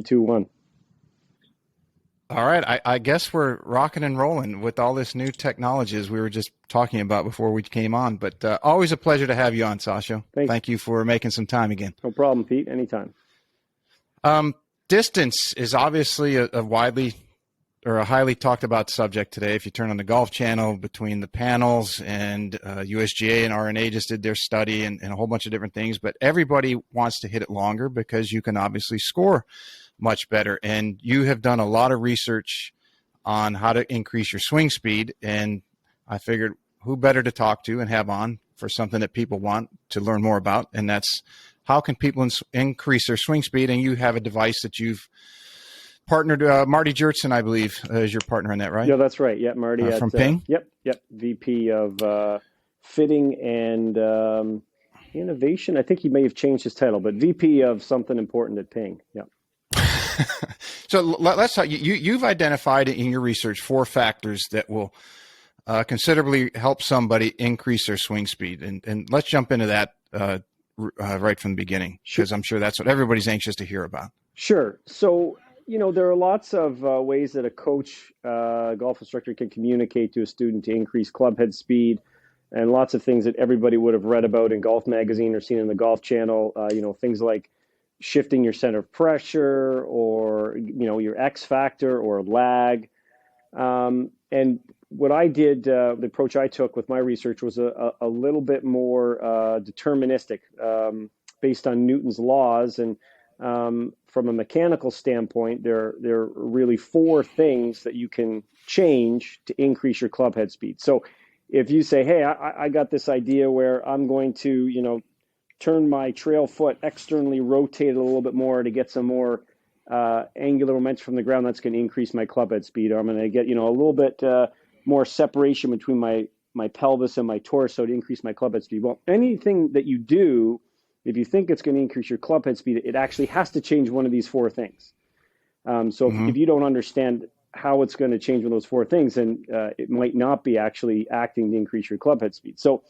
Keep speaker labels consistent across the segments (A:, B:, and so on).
A: 3, 2, 1.
B: All right. I guess we're rocking and rolling with all this new technology as we were just talking about before we came on. But always a pleasure to have you on, Sasho.
A: Thanks.
B: Thank you for making some time again.
A: No problem, Pete. Anytime.
B: Distance is obviously a highly talked about subject today. If you turn on the Golf Channel, between the panels and USGA and RNA just did their study and a whole bunch of different things. But everybody wants to hit it longer because you can obviously score much better. And you have done a lot of research on how to increase your swing speed. And I figured who better to talk to and have on for something that people want to learn more about. And that's how can people increase their swing speed. And you have a device that you've partnered, Marty Jertsen, I believe, is your partner in that, right?
A: Yeah, that's right. Yeah, Marty.
B: From Ping?
A: Yep. VP of fitting and innovation. I think he may have changed his title, but VP of something important at Ping. Yep.
B: So let's talk. You've identified in your research 4 factors that will considerably help somebody increase their swing speed. And let's jump into that right from the beginning, because I'm sure that's what everybody's anxious to hear about.
A: Sure. So, there are lots of ways that a coach, golf instructor can communicate to a student to increase club head speed, and lots of things that everybody would have read about in Golf Magazine or seen in the Golf Channel, things like shifting your center of pressure or, your X factor or lag. And what I did, the approach I took with my research was a little bit more deterministic, based on Newton's laws. And from a mechanical standpoint, there are really 4 things that you can change to increase your club head speed. So if you say, hey, I got this idea where I'm going to, turn my trail foot externally, rotate it a little bit more to get some more angular momentum from the ground, that's going to increase my club head speed. Or I'm going to get, a little bit more separation between my pelvis and my torso to increase my club head speed. Well, anything that you do, if you think it's going to increase your club head speed, it actually has to change one of these 4 things. So if you don't understand how it's going to change one of those 4 things, then it might not be actually acting to increase your club head speed. So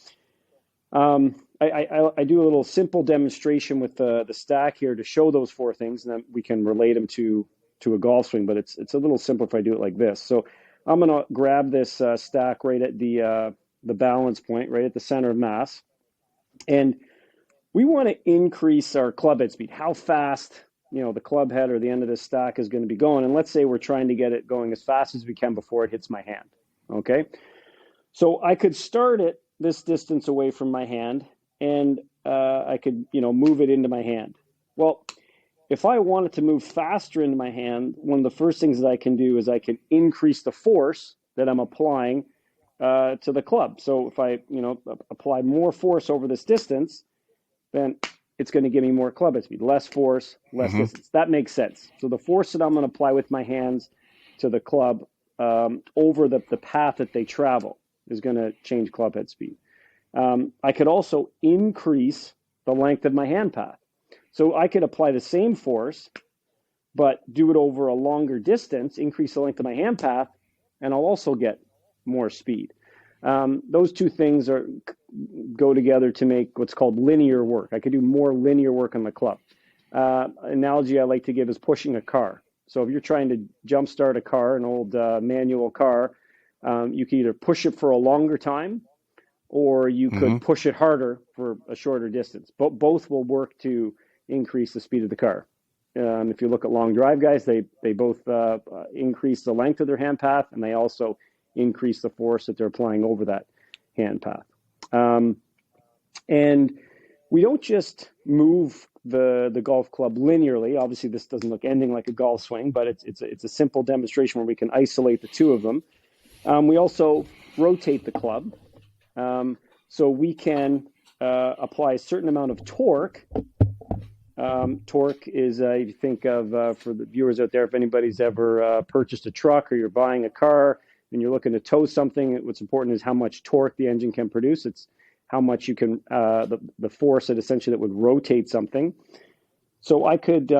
A: I do a little simple demonstration with the stack here to show those 4 things, and then we can relate them to a golf swing. But it's a little simpler if I do it like this. So I'm going to grab this stack right at the balance point, right at the center of mass, and we want to increase our club head speed. How fast, the club head or the end of this stack is going to be going. And let's say we're trying to get it going as fast as we can before it hits my hand. Okay. So I could start it this distance away from my hand, and I could, move it into my hand. Well, if I wanted to move faster into my hand, one of the first things that I can do is I can increase the force that I'm applying to the club. So if I, apply more force over this distance, then it's going to give me more club head speed. Less force, less distance. That makes sense. So the force that I'm going to apply with my hands to the club over the path that they travel is going to change club head speed. I could also increase the length of my hand path. So I could apply the same force, but do it over a longer distance, increase the length of my hand path, and I'll also get more speed. Those 2 things go together to make what's called linear work. I could do more linear work on the club. Analogy I like to give is pushing a car. So if you're trying to jumpstart a car, an old manual car, you can either push it for a longer time, or you could push it harder for a shorter distance. But both will work to increase the speed of the car. If you look at long drive guys, they both increase the length of their hand path, and they also increase the force that they're applying over that hand path. And we don't just move the golf club linearly. Obviously, this doesn't look anything like a golf swing, but it's a simple demonstration where we can isolate the 2 of them. We also rotate the club. So we can apply a certain amount of torque. Torque is, if you think of, for the viewers out there, if anybody's ever purchased a truck or you're buying a car and you're looking to tow something, what's important is how much torque the engine can produce. It's how much you can, the force that essentially that would rotate something. So I could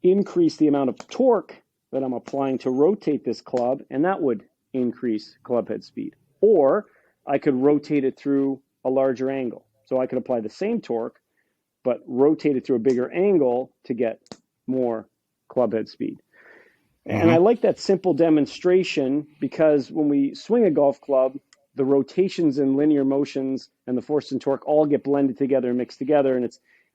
A: increase the amount of torque that I'm applying to rotate this club, and that would increase club head speed. Or I could rotate it through a larger angle. So I could apply the same torque, but rotate it through a bigger angle to get more club head speed. And I like that simple demonstration because when we swing a golf club, the rotations and linear motions and the force and torque all get blended together and mixed together. And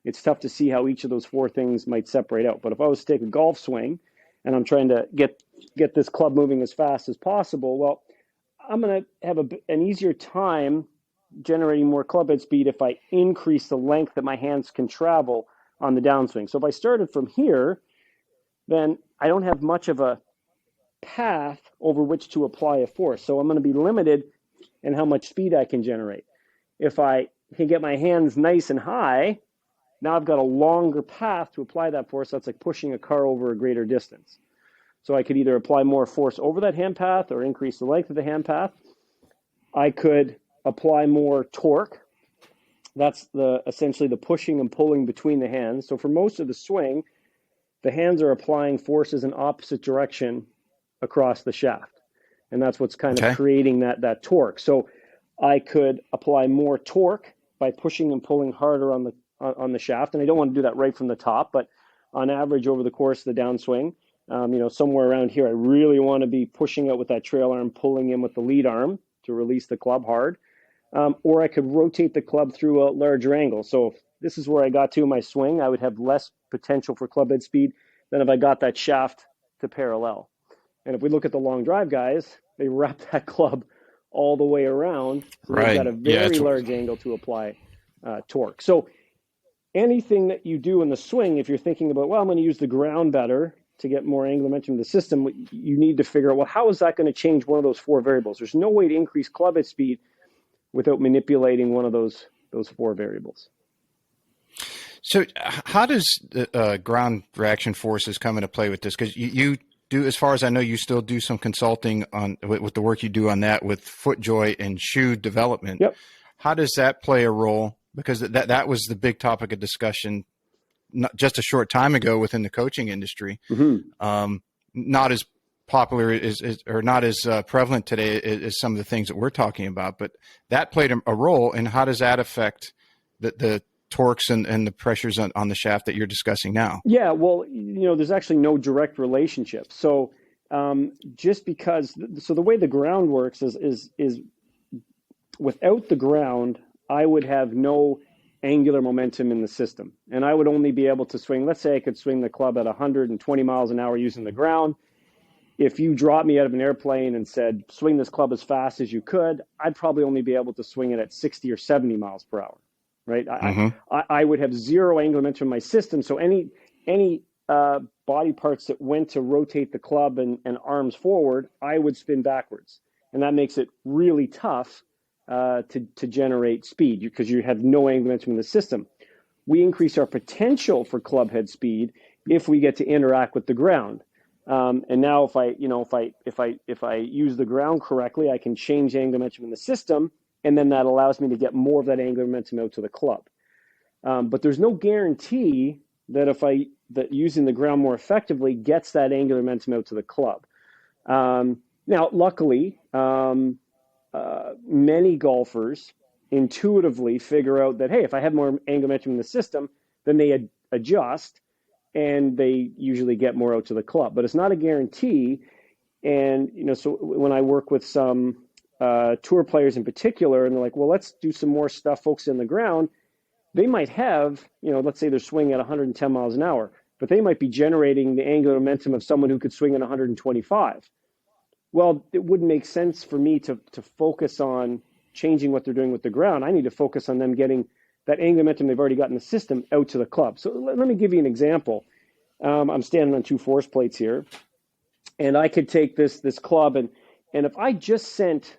A: it's tough to see how each of those four things might separate out. But if I was to take a golf swing and I'm trying to get this club moving as fast as possible, well, I'm going to have an easier time generating more club head speed if I increase the length that my hands can travel on the downswing. So if I started from here, then I don't have much of a path over which to apply a force. So I'm going to be limited in how much speed I can generate. If I can get my hands nice and high, now I've got a longer path to apply that force. That's like pushing a car over a greater distance. So I could either apply more force over that hand path or increase the length of the hand path. I could apply more torque. That's essentially the pushing and pulling between the hands. So for most of the swing, the hands are applying forces in opposite direction across the shaft. And that's what's kind of creating that torque. So I could apply more torque by pushing and pulling harder on the shaft. And I don't want to do that right from the top, but on average over the course of the downswing, somewhere around here, I really want to be pushing out with that trail arm, pulling in with the lead arm to release the club hard. Or I could rotate the club through a larger angle. So if this is where I got to in my swing, I would have less potential for club head speed than if I got that shaft to parallel. And if we look at the long drive guys, they wrap that club all the way around. So they've got a very large angle to apply torque. So anything that you do in the swing, if you're thinking about, well, I'm going to use the ground better to get more angular momentum in the system, you need to figure out, well, how is that going to change one of those four variables? There's no way to increase club head speed without manipulating one of those four variables.
B: So how does ground reaction forces come into play with this? Because you do, as far as I know, you still do some consulting on with the work you do on that with FootJoy and shoe development.
A: Yep.
B: How does that play a role? Because that was the big topic of discussion not just a short time ago within the coaching industry. Not as popular or not as prevalent today as some of the things that we're talking about, but that played a role. And how does that affect the torques and the pressures on the shaft that you're discussing now? Yeah,
A: well, there's actually no direct relationship. So just because, the way the ground works is without the ground, I would have no angular momentum in the system. And I would only be able to swing, let's say I could swing the club at 120 miles an hour using the ground. If you dropped me out of an airplane and said, swing this club as fast as you could, I'd probably only be able to swing it at 60 or 70 miles per hour, right? I would have zero angular momentum in my system. So any body parts that went to rotate the club and arms forward, I would spin backwards. And that makes it really tough to generate speed because you have no angular momentum in the system. We increase our potential for club head speed if we get to interact with the ground. And now if I use the ground correctly, I can change angular momentum in the system, and then that allows me to get more of that angular momentum out to the club. But there's no guarantee that that using the ground more effectively gets that angular momentum out to the club. Now, luckily, many golfers intuitively figure out that, hey, if I have more angular momentum in the system, then they adjust and they usually get more out to the club. But it's not a guarantee. And, so when I work with some tour players in particular, and they're like, well, let's do some more stuff focused on the ground, they might have, let's say they're swinging at 110 miles an hour, but they might be generating the angular momentum of someone who could swing at 125. Well, it wouldn't make sense for me to focus on changing what they're doing with the ground. I need to focus on them getting that angular momentum they've already got in the system out to the club. So let me give you an example. I'm standing on two force plates here, and I could take this club, and if I just sent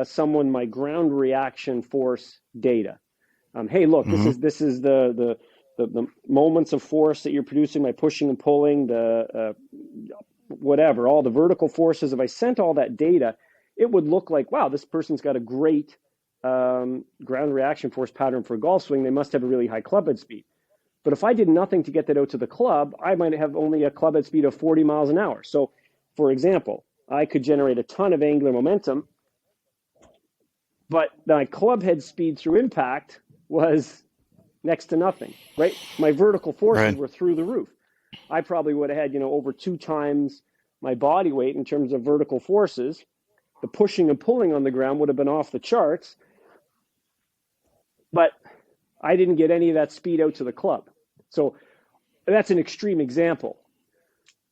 A: someone my ground reaction force data, hey, look, this is the moments of force that you're producing by pushing and pulling, the whatever, all the vertical forces. If I sent all that data, it would look like, wow, this person's got a great ground reaction force pattern for a golf swing. They must have a really high club head speed. But if I did nothing to get that out to the club, I might have only a club head speed of 40 miles an hour. So, for example, I could generate a ton of angular momentum, but my club head speed through impact was next to nothing, right? My vertical forces were through the roof. I probably would have had, over 2 times my body weight in terms of vertical forces. The pushing and pulling on the ground would have been off the charts, but I didn't get any of that speed out to the club. So that's an extreme example.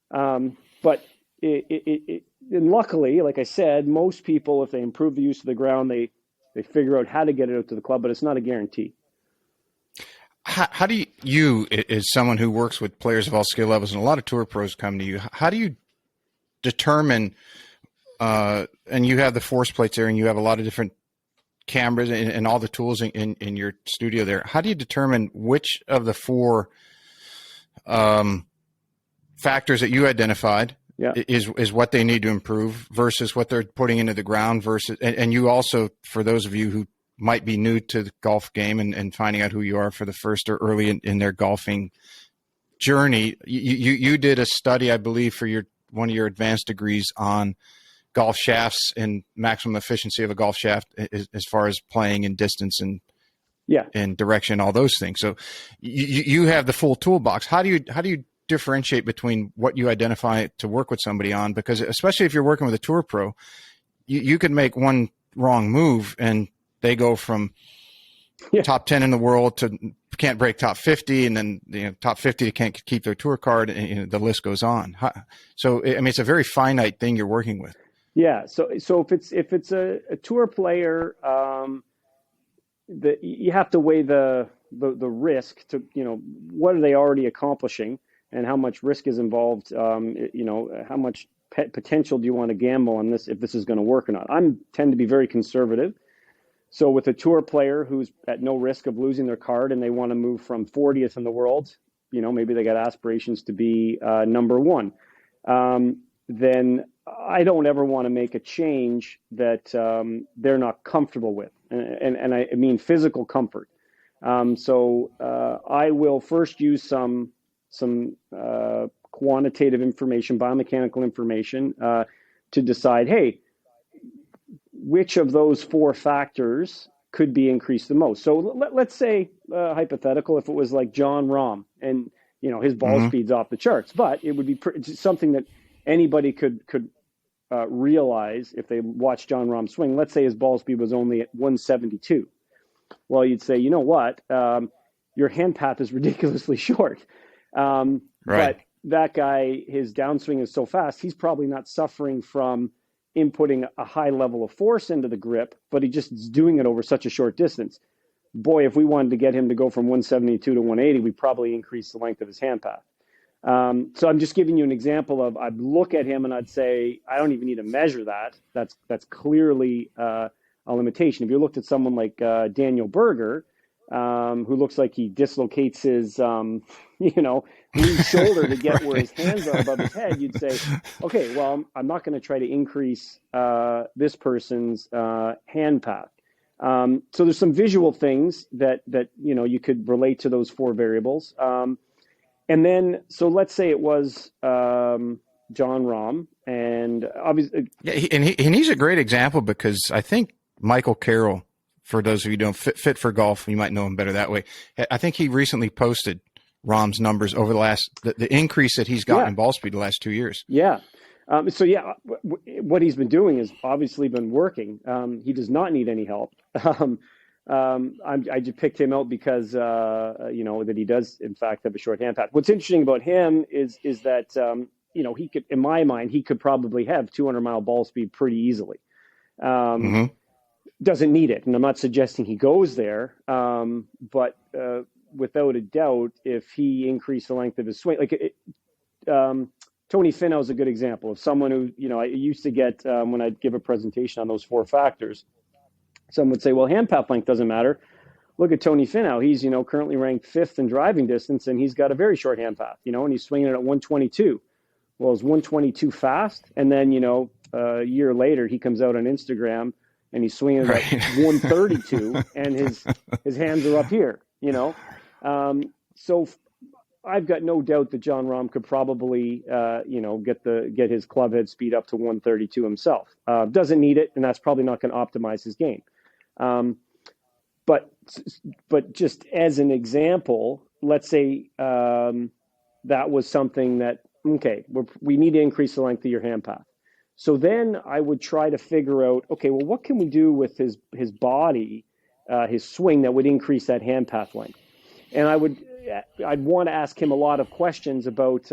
A: But and luckily, like I said, most people, if they improve the use of the ground, they figure out how to get it out to the club, but it's not a guarantee.
B: How do you, as someone who works with players of all skill levels, and a lot of tour pros come to you, how do you determine, and you have the force plates there and you have a lot of different cameras and all the tools in your studio there, how do you determine which of the 4 factors that you identified is what they need to improve versus what they're putting into the ground versus, and you also, for those of you who might be new to the golf game and finding out who you are for the first or early in their golfing journey, you did a study, I believe, for one of your advanced degrees on golf shafts and maximum efficiency of a golf shaft as far as playing and distance and direction, all those things. So you have the full toolbox. How do you differentiate between what you identify to work with somebody on? Because especially if you're working with a tour pro, you could make one wrong move and they go from top 10 in the world to can't break top 50, and then top 50 can't keep their tour card, and the list goes on. So I mean, it's a very finite thing you're working with.
A: Yeah. So if it's a tour player, you have to weigh the risk to what are they already accomplishing and how much risk is involved. How much potential do you want to gamble on this if this is going to work or not? I tend to be very conservative. So with a tour player who's at no risk of losing their card and they want to move from 40th in the world, maybe they got aspirations to be number 1, then I don't ever want to make a change that they're not comfortable with. And I mean physical comfort. So I will first use some quantitative information, biomechanical information, to decide, hey, which of those 4 factors could be increased the most. So let's say, hypothetical, if it was like John Rahm and, his ball speed's off the charts, but it would be something that anybody could realize if they watch John Rahm swing. Let's say his ball speed was only at 172. Well, you'd say, you know what? Your hand path is ridiculously short. Right. But that guy, his downswing is so fast, he's probably not suffering from inputting a high level of force into the grip, but he just is doing it over such a short distance. Boy, if we wanted to get him to go from 172 to 180, we'd probably increase the length of his hand path. So I'm just giving you an example of, I'd look at him and I'd say, I don't even need to measure that. That's clearly a limitation. If you looked at someone like Daniel Berger, who looks like he dislocates his, loose shoulder to get where his hands are above his head, you'd say, okay, well, I'm not going to try to increase this person's hand path. So there's some visual things that you could relate to those 4 variables. And then, so let's say it was John Rahm, and obviously,
B: and he's a great example because I think Michael Carroll, for those of you who don't fit for golf, you might know him better that way. I think he recently posted Rahm's numbers over the increase that he's gotten in ball speed the last 2 years.
A: Yeah. What he's been doing has obviously been working. He does not need any help. I just picked him out because, that he does, in fact, have a short hand path. What's interesting about him is that, he could, in my mind, he could probably have 200-mile ball speed pretty easily. Doesn't need it. And I'm not suggesting he goes there. But without a doubt, if he increased the length of his swing, Tony Finau is a good example of someone who, I used to get, when I'd give a presentation on those 4 factors, some would say, well, hand path length doesn't matter. Look at Tony Finau. He's, currently ranked 5th in driving distance, and he's got a very short hand path, and he's swinging it at 122. Well, is 122 fast? And then, a year later, he comes out on Instagram and he's swinging at 132 and his hands are up here, So I've got no doubt that John Rahm could probably, get his club head speed up to 132 himself. Doesn't need it, and that's probably not going to optimize his game. But just as an example, let's say that was something that, okay, we need to increase the length of your hand path. So then I would try to figure out, okay, well, what can we do with his body, his swing that would increase that hand path length? And I'd want to ask him a lot of questions about,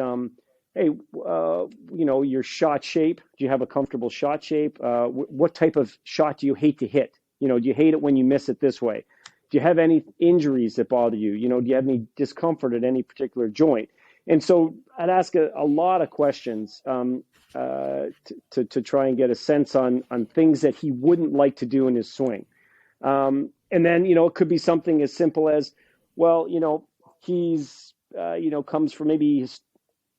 A: hey, your shot shape. Do you have a comfortable shot shape? What type of shot do you hate to hit? Do you hate it when you miss it this way? Do you have any injuries that bother you? Do you have any discomfort at any particular joint? And so I'd ask a lot of questions to try and get a sense on things that he wouldn't like to do in his swing. And then, it could be something as simple as, well, he's, comes from maybe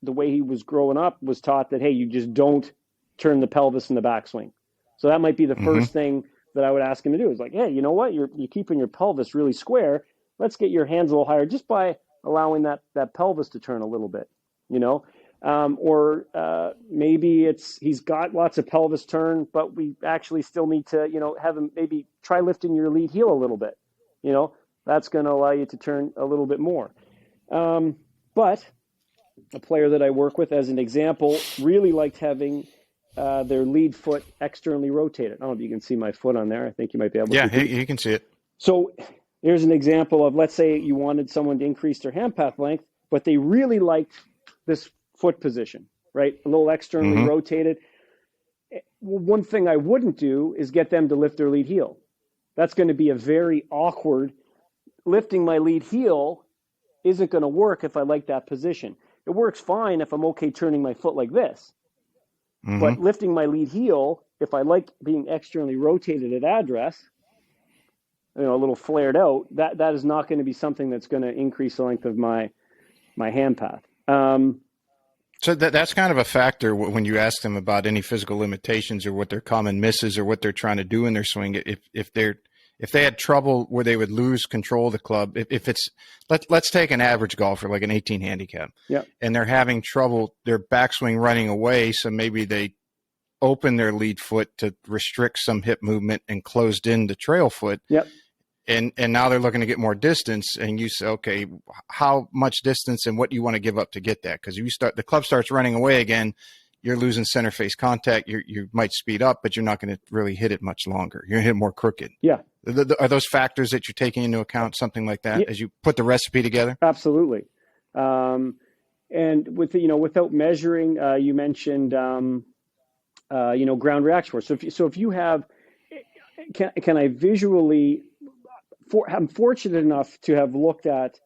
A: the way he was growing up was taught that, hey, you just don't turn the pelvis in the backswing. So that might be the first thing that I would ask him to do is like, hey, you know what? You're keeping your pelvis really square. Let's get your hands a little higher just by allowing that pelvis to turn a little bit, or maybe he's got lots of pelvis turn, but we actually still need to, have him maybe try lifting your lead heel a little bit. That's going to allow you to turn a little bit more. But a player that I work with, as an example, really liked having their lead foot externally rotated. I don't know if you can see my foot on there. I think you might be able to.
B: Yeah, you can see it.
A: So here's an example of, let's say you wanted someone to increase their hand path length, but they really liked this foot position, right? A little externally rotated. One thing I wouldn't do is get them to lift their lead heel. That's going to be a very awkward. Lifting my lead heel isn't going to work if I like that position. It works fine if I'm okay turning my foot like this. But lifting my lead heel, if I like being externally rotated at address, a little flared out, that is not going to be something that's going to increase the length of my hand path.
B: So that's kind of a factor when you ask them about any physical limitations or what their common misses or what they're trying to do in their swing. If they had trouble where they would lose control of the club, if it's let's take an average golfer like an 18 handicap, and they're having trouble, their backswing running away, so maybe they open their lead foot to restrict some hip movement and closed in the trail foot. And now they're looking to get more distance, and you say, okay, how much distance and what do you want to give up to get that? Because the club starts running away again, you're losing center face contact. You might speed up, but you're not going to really hit it much longer. You're going to hit it more crooked. Yeah. Are those factors that you're taking into account, something like that, as you put the recipe together?
A: Absolutely. And without measuring, you mentioned, ground reaction force. So if you have, can I visually, I'm fortunate enough to have looked at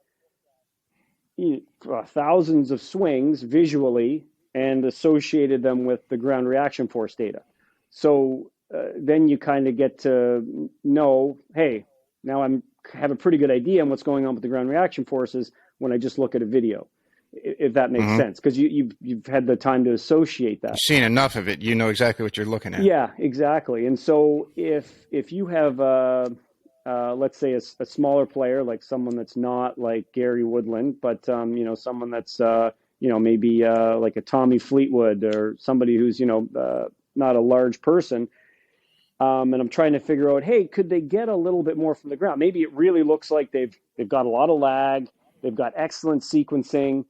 A: thousands of swings visually and associated them with the ground reaction force data. So then you kind of get to know, hey, now I have a pretty good idea on what's going on with the ground reaction forces when I just look at a video, if that makes sense, because you've had the time to associate that.
B: You've seen enough of it, you know exactly what you're looking at.
A: Yeah, exactly. And so if you have let's say a smaller player, like someone that's not like Gary Woodland, but someone that's maybe like a Tommy Fleetwood or somebody who's not a large person, and I'm trying to figure out, hey, could they get a little bit more from the ground? Maybe it really looks like they've got a lot of lag, they've got excellent sequencing.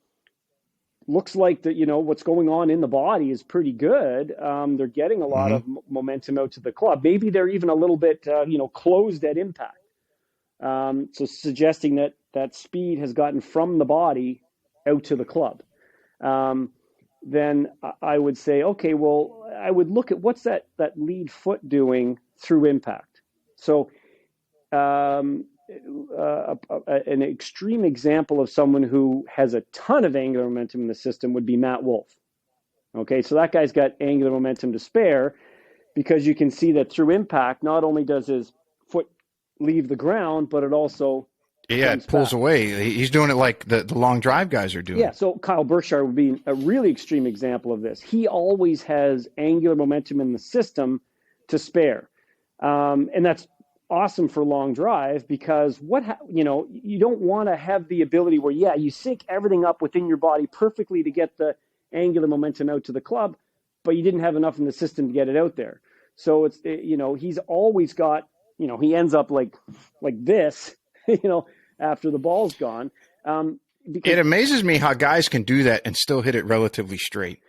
A: Looks like that what's going on in the body is pretty good. They're getting a lot of momentum out to the club. Maybe they're even a little bit closed at impact. So suggesting that speed has gotten from the body out to the club. Then I would say, okay, well, I would look at what's that lead foot doing through impact. So an extreme example of someone who has a ton of angular momentum in the system would be Matt Wolff. Okay, so that guy's got angular momentum to spare, because you can see that through impact, not only does his foot leave the ground, but it also
B: it pulls away. He's doing it like the long drive guys are doing.
A: Yeah, so Kyle Berkshire would be a really extreme example of this. He always has angular momentum in the system to spare. And that's awesome for long drive, because you don't want to have the ability where, you sync everything up within your body perfectly to get the angular momentum out to the club, but you didn't have enough in the system to get it out there. So it's, he's always got, he ends up like this, after the ball's gone.
B: it amazes me how guys can do that and still hit it relatively straight,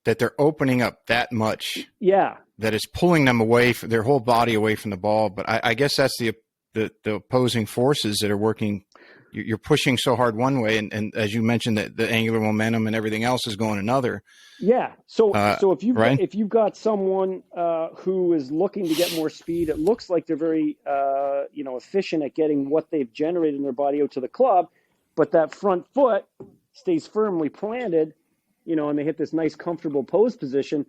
B: that they're opening up that much.
A: Yeah.
B: That it's pulling them away, their whole body away from the ball. But I guess that's the opposing forces that are working. You're pushing so hard one way, and as you mentioned, that the angular momentum and everything else is going another.
A: Yeah. So if you've got someone who is looking to get more speed, it looks like they're very efficient at getting what they've generated in their body out to the club, but that front foot stays firmly planted, and they hit this nice comfortable pose position.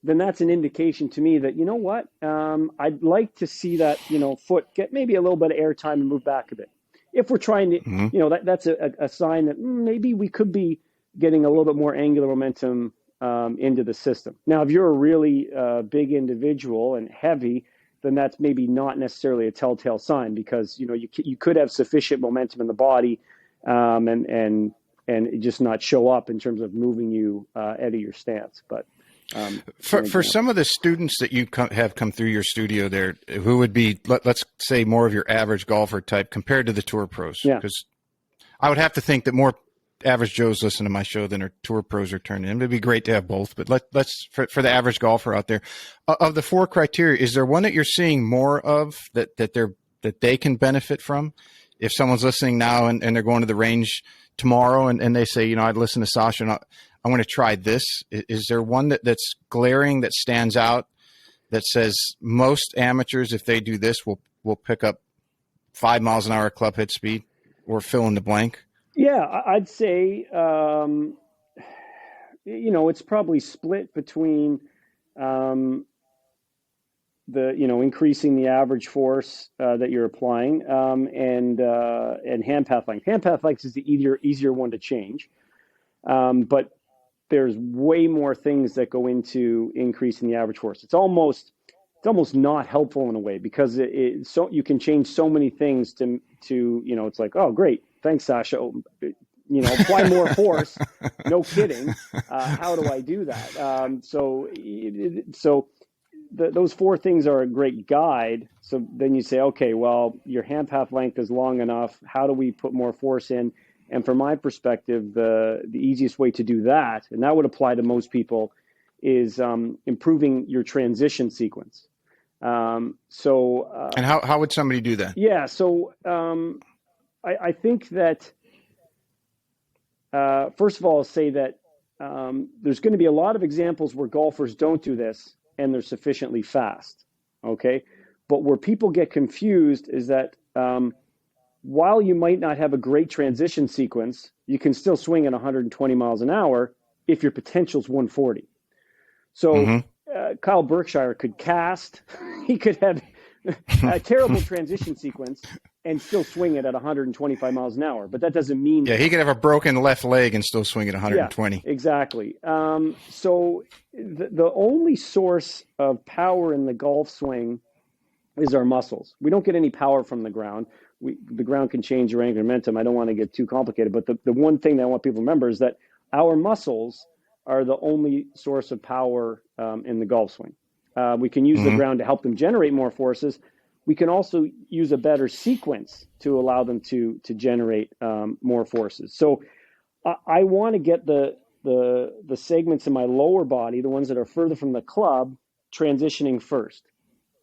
A: Then that's an indication to me that, you know what, I'd like to see that, foot get maybe a little bit of air time and move back a bit. If we're trying to, that's a sign that maybe we could be getting a little bit more angular momentum into the system. Now, if you're a really big individual and heavy, then that's maybe not necessarily a telltale sign, because, you could have sufficient momentum in the body and it just not show up in terms of moving you out of your stance. But
B: for some of the students that you have come through your studio there, who would be, let's say, more of your average golfer type compared to the tour pros, because I would have to think that more average Joes listen to my show than our tour pros are turned in. It'd be great to have both, but let's for the average golfer out there, of the 4 criteria, is there one that you're seeing more of that they can benefit from? If someone's listening now and they're going to the range tomorrow and they say, I'd listen to Sasha and I want to try this. Is there one that's glaring, that stands out, that says most amateurs, if they do this, will pick up 5 miles an hour club head speed, or fill in the blank?
A: Yeah, I'd say, it's probably split between increasing the average force that you're applying and hand path length. Hand path length is the easier one to change, but there's way more things that go into increasing the average force. It's almost not helpful in a way, because so you can change so many things to it's like, oh great, thanks Sasha, apply more force. No kidding. How do I do that? Those 4 things are a great guide. So then you say, okay, well, your hand path length is long enough. How do we put more force in? And from my perspective, the easiest way to do that, and that would apply to most people, is improving your transition sequence. And
B: how would somebody do that?
A: Yeah, so I think that first of all, I'll say that there's going to be a lot of examples where golfers don't do this and they're sufficiently fast. Okay, but where people get confused is that while you might not have a great transition sequence, you can still swing at 120 miles an hour if your potential is 140. So Kyle Berkshire could cast, he could have a terrible transition sequence and still swing it at 125 miles an hour. But that doesn't mean...
B: Yeah, he could have a broken left leg and still swing at 120.
A: Yeah, exactly. So the only source of power in the golf swing is our muscles. We don't get any power from the ground. The ground can change your angular momentum. I don't want to get too complicated, but the one thing that I want people to remember is that our muscles are the only source of power in the golf swing. We can use the ground to help them generate more forces. We can also use a better sequence to allow them to generate more forces. So I want to get the segments in my lower body, the ones that are further from the club, transitioning first.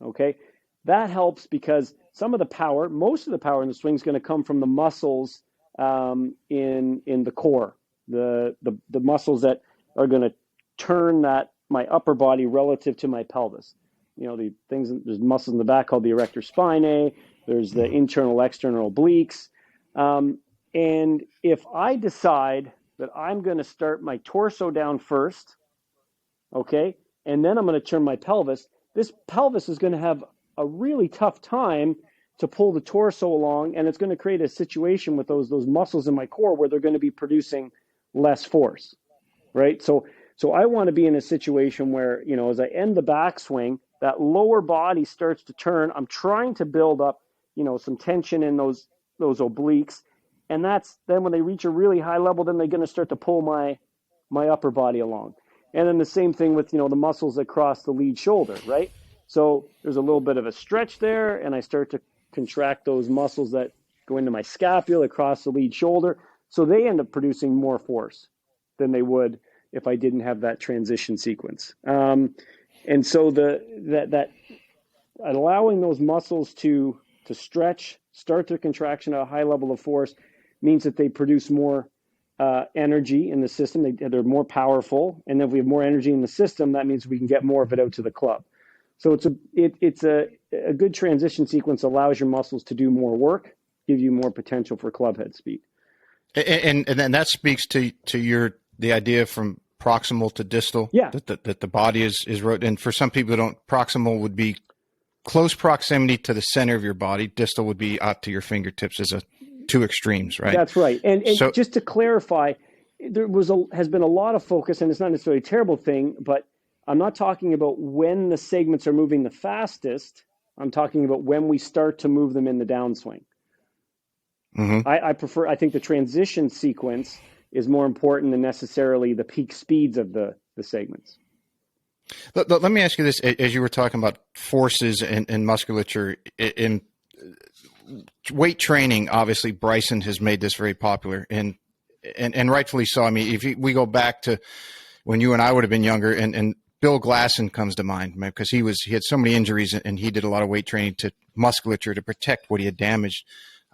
A: Okay, that helps because most of the power in the swing is going to come from the muscles in the core, the muscles that are going to turn my upper body relative to my pelvis. There's muscles in the back called the erector spinae. There's the internal, external obliques. And if I decide that I'm going to start my torso down first, okay, and then I'm going to turn my pelvis, this pelvis is going to have a really tough time to pull the torso along, and it's going to create a situation with those muscles in my core where they're going to be producing less force, right? So I want to be in a situation where, as I end the backswing, that lower body starts to turn. I'm trying to build up, some tension in those obliques, and that's then when they reach a really high level, then they're going to start to pull my upper body along. And then the same thing with, the muscles that cross the lead shoulder, right? So there's a little bit of a stretch there, and I start to contract those muscles that go into my scapula across the lead shoulder. So they end up producing more force than they would if I didn't have that transition sequence. And so that allowing those muscles to stretch, start their contraction at a high level of force, means that they produce more energy in the system. They're more powerful, and if we have more energy in the system, that means we can get more of it out to the club. So it's a good transition sequence. Allows your muscles to do more work, give you more potential for club head speed.
B: And then that speaks to the idea from proximal to distal.
A: Yeah.
B: That the body is wrote. And for some people who don't, proximal would be close proximity to the center of your body. Distal would be out to your fingertips as two extremes, right?
A: That's right. And
B: so,
A: just to clarify, there has been a lot of focus, and it's not necessarily a terrible thing, but I'm not talking about when the segments are moving the fastest. I'm talking about when we start to move them in the downswing. Mm-hmm. I think the transition sequence is more important than necessarily the peak speeds of the segments.
B: Let me ask you this, as you were talking about forces and musculature in weight training. Obviously, Bryson has made this very popular, and rightfully so. I mean, if we go back to when you and I would have been younger, and Bill Glasson comes to mind, because he had so many injuries, and he did a lot of weight training to musculature to protect what he had damaged.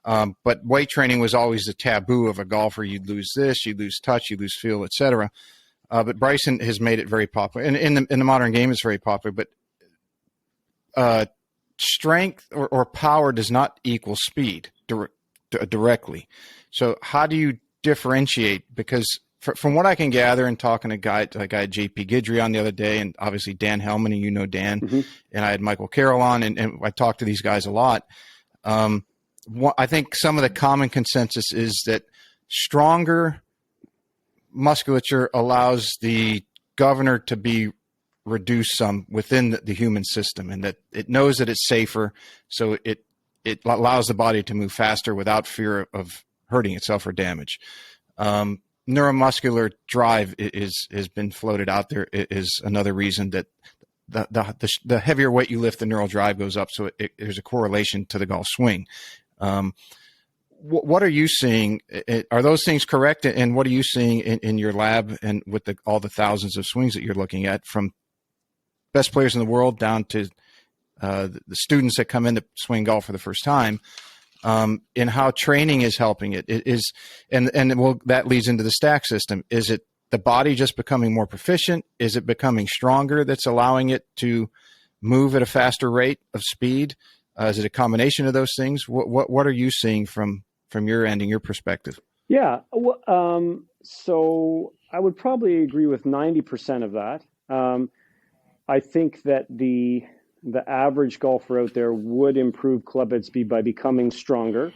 B: But weight training was always the taboo of a golfer. You'd lose this, you'd lose touch, you'd lose feel, etc. But Bryson has made it very popular, and in the modern game, it's very popular. But strength or power does not equal speed directly. So how do you differentiate? Because from what I can gather, and talking to a guy J.P. Guidry on the other day, and obviously Dan Hellman, and you know Dan, mm-hmm. and I had Michael Carroll on, and I talked to these guys a lot. I think some of the common consensus is that stronger musculature allows the governor to be reduced some within the human system, and that it knows that it's safer, so it allows the body to move faster without fear of hurting itself or damage. Neuromuscular drive has been floated out there is another reason that the heavier weight you lift, the neural drive goes up, so there's a correlation to the golf swing. What are you seeing? Are those things correct? And what are you seeing in your lab and with all the thousands of swings that you're looking at, from best players in the world down to the students that come in to swing golf for the first time, and how training is helping it? That leads into the stack system. Is it the body just becoming more proficient? Is it becoming stronger that's allowing it to move at a faster rate of speed? Is it a combination of those things? What are you seeing from your end and your perspective?
A: Yeah, so I would probably agree with 90% of that. I think that the average golfer out there would improve club head speed by becoming stronger.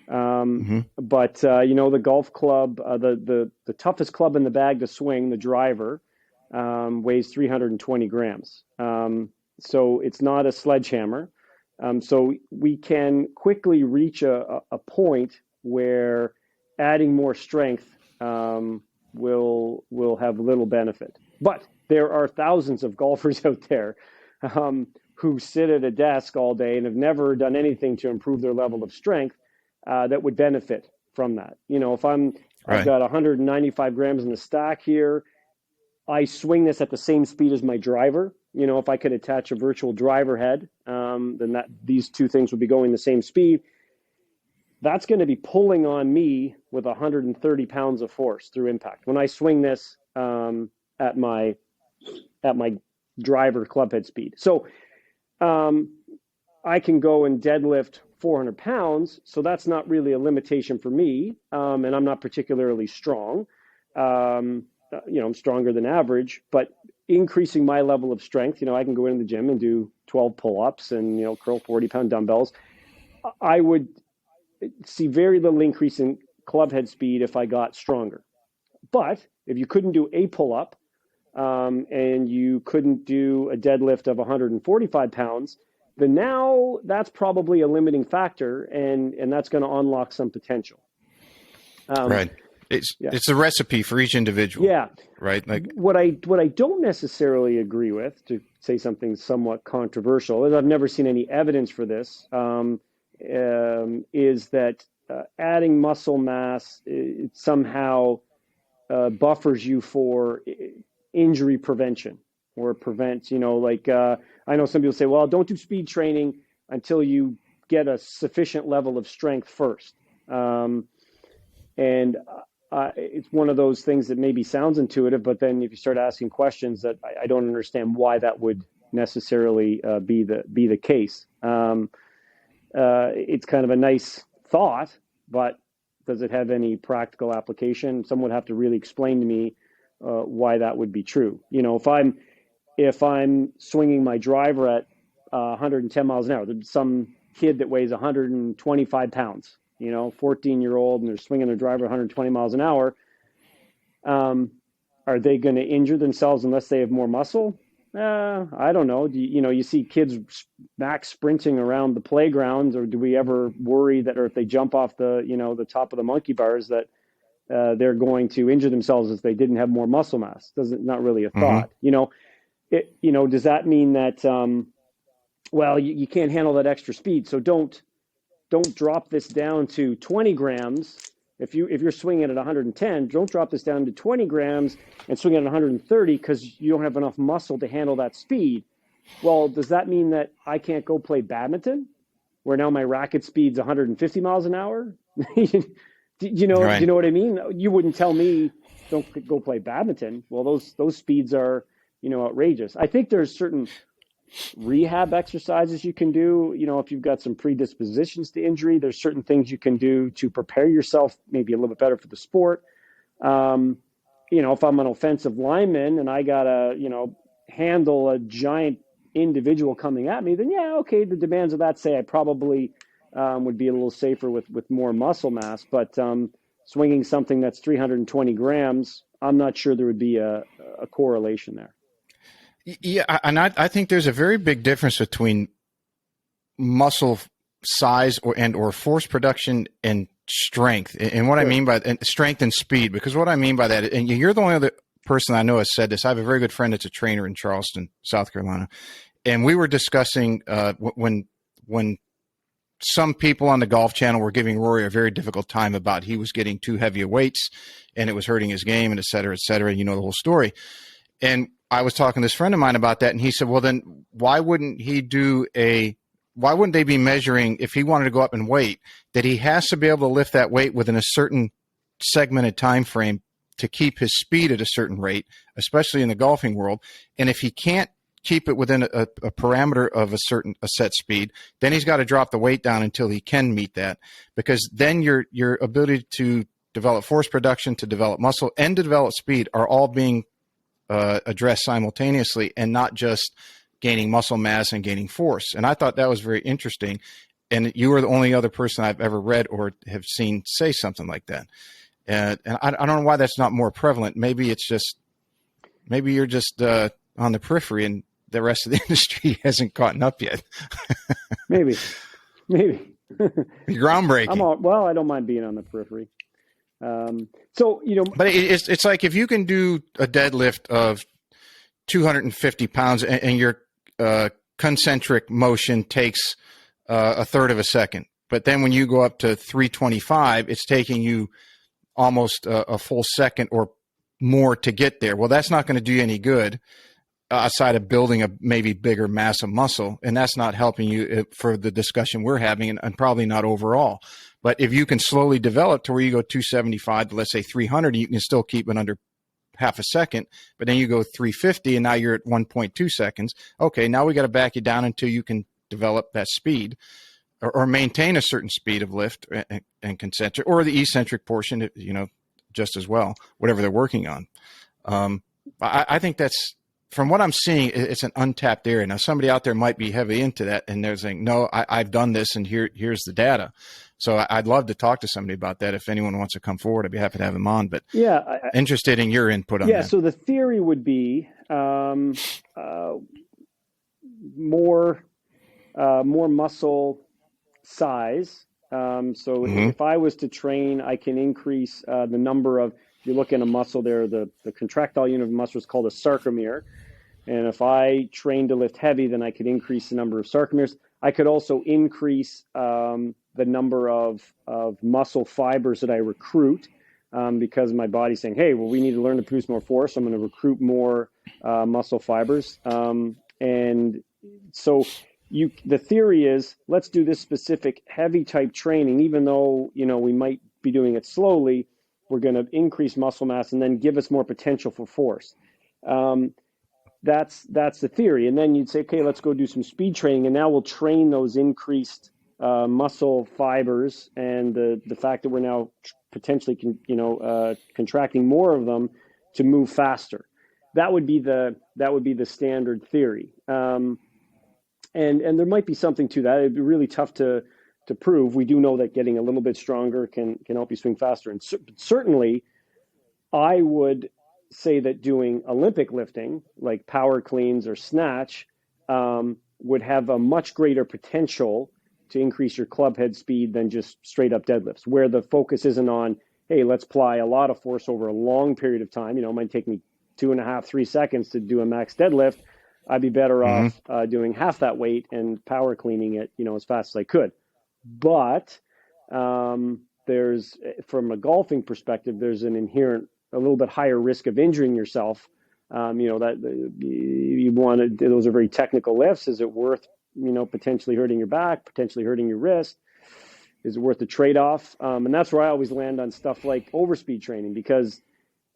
A: Mm-hmm. But the golf club, the toughest club in the bag to swing, the driver, weighs 320 grams. So it's not a sledgehammer. So we can quickly reach a point where adding more strength will have little benefit. But there are thousands of golfers out there who sit at a desk all day and have never done anything to improve their level of strength that would benefit from that. If I've got 195 grams in the stack here, I swing this at the same speed as my driver. If I could attach a virtual driver head, then these two things would be going the same speed. That's going to be pulling on me with 130 pounds of force through impact. When I swing this at my driver club head speed. So I can go and deadlift 400 pounds. So that's not really a limitation for me. And I'm not particularly strong. I'm stronger than average, but increasing my level of strength, I can go into the gym and do 12 pull-ups and, curl 40-pound dumbbells. I would see very little increase in club head speed if I got stronger. But if you couldn't do a pull-up and you couldn't do a deadlift of 145 pounds, then now that's probably a limiting factor, and that's going to unlock some potential.
B: Right. It's a recipe for each individual.
A: Yeah.
B: Right. Like
A: what I don't necessarily agree with, to say something somewhat controversial, is I've never seen any evidence for this, is that adding muscle mass, it somehow buffers you for injury prevention, or prevents, I know some people say, well, don't do speed training until you get a sufficient level of strength first. And it's one of those things that maybe sounds intuitive, but then if you start asking questions, that I don't understand why that would necessarily be the case. It's kind of a nice thought, but does it have any practical application? Someone would have to really explain to me why that would be true. If I'm swinging my driver at 110 miles an hour, there's some kid that weighs 125 pounds, 14-year-old, and they're swinging their driver 120 miles an hour. Are they going to injure themselves unless they have more muscle? I don't know. You see kids max sprinting around the playgrounds, or do we ever worry that, or if they jump off the top of the monkey bars, that they're going to injure themselves if they didn't have more muscle mass? Not really a thought. Does that mean that, well, you can't handle that extra speed, so don't drop this down to 20 grams. If you're swinging at 110, don't drop this down to 20 grams and swing at 130 because you don't have enough muscle to handle that speed. Well, does that mean that I can't go play badminton, where now my racket speed's 150 miles an hour? Right. Do you know what I mean? You wouldn't tell me don't go play badminton. Well, those speeds are, outrageous. I think there's certain rehab exercises you can do. If you've got some predispositions to injury, there's certain things you can do to prepare yourself maybe a little bit better for the sport. If I'm an offensive lineman and I gotta, handle a giant individual coming at me, then yeah, okay, the demands of that say I probably would be a little safer with more muscle mass. But swinging something that's 320 grams, I'm not sure there would be a correlation there.
B: Yeah, and I think there's a very big difference between muscle size or force production and strength. And what I mean by strength and speed, because what I mean by that, and you're the only other person I know has said this. I have a very good friend that's a trainer in Charleston, South Carolina, and we were discussing when some people on the Golf Channel were giving Rory a very difficult time about he was getting too heavy of weights and it was hurting his game, and et cetera, the whole story. And I was talking to this friend of mine about that, and he said, well, then why wouldn't they be measuring, if he wanted to go up in weight, that he has to be able to lift that weight within a certain segmented time frame to keep his speed at a certain rate, especially in the golfing world. And if he can't keep it within a parameter of a set speed, then he's got to drop the weight down until he can meet that, because then your ability to develop force production, to develop muscle, and to develop speed are all being addressed simultaneously, and not just gaining muscle mass and gaining force. And I thought that was very interesting. And you were the only other person I've ever read or have seen say something like that. And I don't know why that's not more prevalent. Maybe you're just on the periphery and the rest of the industry hasn't caught up yet.
A: Maybe.
B: Groundbreaking.
A: I don't mind being on the periphery.
B: But it's like, if you can do a deadlift of 250 pounds and your concentric motion takes a third of a second, but then when you go up to 325, it's taking you almost a full second or more to get there. Well, that's not going to do you any good outside of building a maybe bigger mass of muscle, and that's not helping you for the discussion we're having, and probably not overall. But if you can slowly develop to where you go 275 to, let's say, 300, you can still keep it under half a second, but then you go 350 and now you're at 1.2 seconds. Okay, now we got to back you down until you can develop that speed or maintain a certain speed of lift and concentric, or the eccentric portion, just as well, whatever they're working on. I think that's, from what I'm seeing, it's an untapped area. Now, somebody out there might be heavy into that, and they're saying, no, I've done this, and here's the data. So I'd love to talk to somebody about that. If anyone wants to come forward, I'd be happy to have them on. But interested in your input on that.
A: Yeah, so the theory would be more muscle size. If I was to train, I can increase the number of, if you look in a muscle there, the contractile unit of muscle is called a sarcomere. And if I train to lift heavy, then I could increase the number of sarcomeres. I could also increase the number of muscle fibers that I recruit, because my body's saying, hey, well, we need to learn to produce more force. So I'm going to recruit more muscle fibers. And so the theory is, let's do this specific heavy type training, even though, we might be doing it slowly. We're going to increase muscle mass and then give us more potential for force. That's the theory. And then you'd say, okay, let's go do some speed training. And now we'll train those increased muscle fibers, and the fact that we're now potentially contracting more of them to move faster. That would be the standard theory. And there might be something to that. It'd be really tough to prove. We do know that getting a little bit stronger can help you swing faster. And certainly, I would say that doing Olympic lifting, like power cleans or snatch, would have a much greater potential to increase your club head speed than just straight up deadlifts, where the focus isn't on, hey, let's apply a lot of force over a long period of time. It might take me 2.5, 3 seconds to do a max deadlift. I'd be better off doing half that weight and power cleaning it, as fast as I could. But there's, from a golfing perspective, there's an inherent, a little bit higher risk of injuring yourself. That you want to, those are very technical lifts. Is it worth, potentially hurting your back, potentially hurting your wrist? Is it worth the trade-off? And that's where I always land on stuff like overspeed training, because,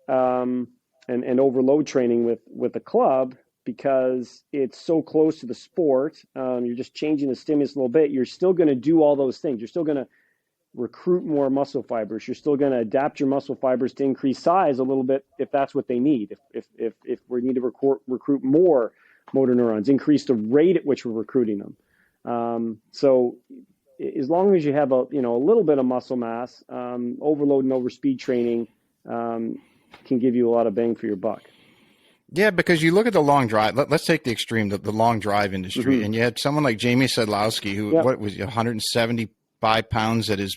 A: and overload training with a club, because it's so close to the sport. You're just changing the stimulus a little bit. You're still going to do all those things. You're still going to recruit more muscle fibers. You're still going to adapt your muscle fibers to increase size a little bit if that's what they need. If we need to recruit more motor neurons, increase the rate at which we're recruiting them. So as long as you have a little bit of muscle mass, overload and overspeed training can give you a lot of bang for your buck.
B: Yeah, because you look at the long drive. Let's take the extreme, the long drive industry, and you had someone like Jamie Sedlowski, who what was 175 pounds at his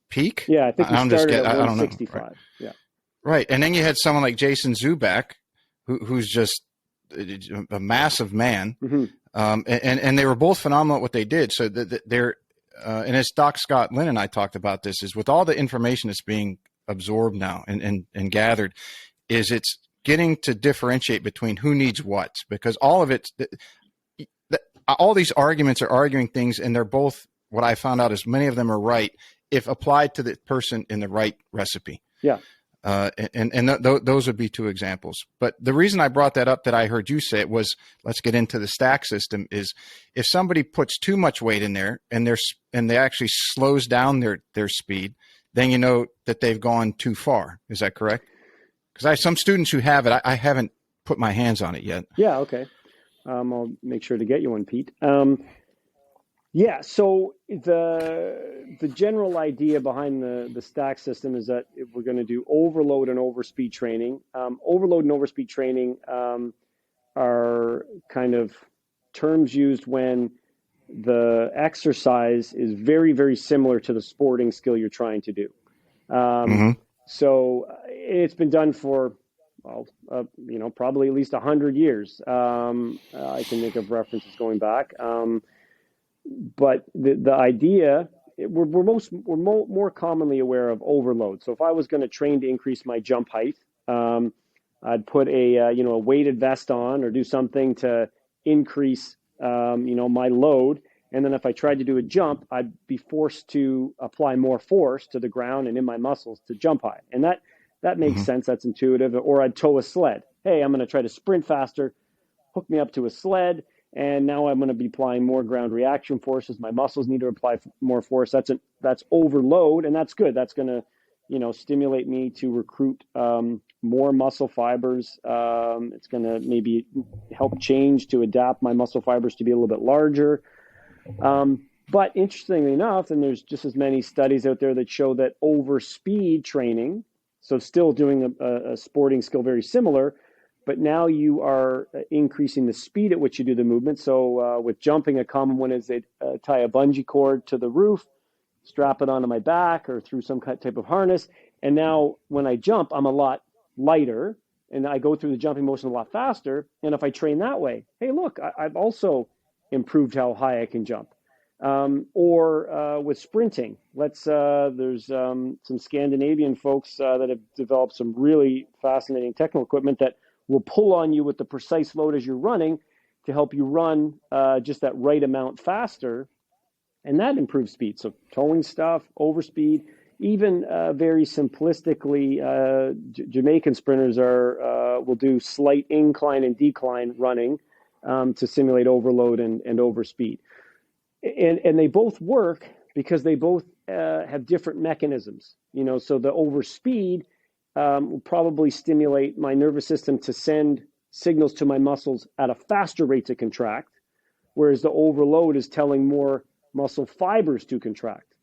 B: peak.
A: Yeah, I think he started at 165.
B: I don't know. Right.
A: Yeah,
B: right. And then you had someone like Jason Zubak, who's just a massive man, and they were both phenomenal at what they did. So they're and as Doc Scott Lynn and I talked about this, is with all the information that's being absorbed now and gathered, is it's getting to differentiate between who needs what, because all of it, all these arguments are arguing things, and they're both, what I found out is many of them are right if applied to the person in the right recipe.
A: Yeah.
B: Those would be two examples. But the reason I brought that up, that I heard you say it, was, let's get into the stack system, is if somebody puts too much weight in there and they actually slows down their speed, then you know that they've gone too far. Is that correct? Because I have some students who have it. I haven't put my hands on it yet.
A: Yeah, okay. I'll make sure to get you one, Pete. Yeah, so the general idea behind the stack system is that if we're going to do overload and overspeed training. Overload and overspeed training are kind of terms used when the exercise is very, very similar to the sporting skill you're trying to do. So it's been done for, probably at least 100 years. I can think of references going back. But the idea, we're more commonly aware of overload. So if I was going to train to increase my jump height, I'd put a weighted vest on or do something to increase, my load. And then if I tried to do a jump, I'd be forced to apply more force to the ground and in my muscles to jump high. And that makes sense. That's intuitive. Or I'd tow a sled. Hey, I'm going to try to sprint faster, hook me up to a sled. And now I'm going to be applying more ground reaction forces. My muscles need to apply more force. That's overload, and that's good. That's going to, stimulate me to recruit more muscle fibers. It's going to maybe help change to adapt my muscle fibers to be a little bit larger. But interestingly enough, and there's just as many studies out there that show that overspeed training, so still doing a sporting skill very similar, but now you are increasing the speed at which you do the movement. So with jumping, a common one is they tie a bungee cord to the roof, strap it onto my back or through some type of harness. And now when I jump, I'm a lot lighter. and I go through the jumping motion a lot faster. And if I train that way, hey, look, I've also improved how high I can jump. Or with sprinting, there's some Scandinavian folks that have developed some really fascinating technical equipment that will pull on you with the precise load as you're running to help you run just that right amount faster. And that improves speed. So towing stuff, overspeed, even very simplistically, Jamaican sprinters will do slight incline and decline running to simulate overload and overspeed. And they both work because they both have different mechanisms. So the overspeed will probably stimulate my nervous system to send signals to my muscles at a faster rate to contract, whereas the overload is telling more muscle fibers to contract.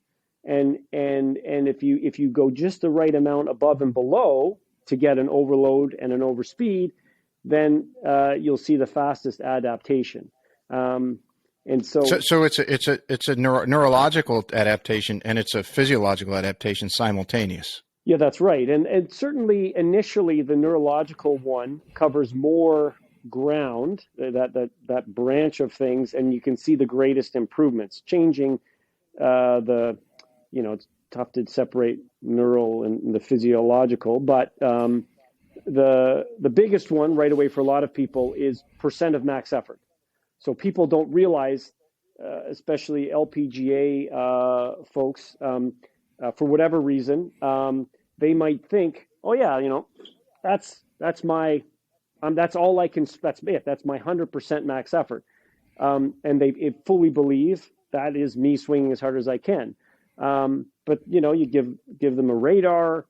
A: And if you go just the right amount above and below to get an overload and an overspeed, then you'll see the fastest adaptation. And so
B: it's a neurological adaptation and it's a physiological adaptation simultaneous.
A: Yeah, that's right. And certainly initially the neurological one covers more ground, that branch of things, and you can see the greatest improvements, changing it's tough to separate neural and the physiological, but the biggest one right away for a lot of people is percent of max effort. So people don't realize, especially LPGA folks, for whatever reason, they might think, oh yeah, that's my, that's all I can, that's it. That's my 100% max effort. And they fully believe that is me swinging as hard as I can. But you give them a radar,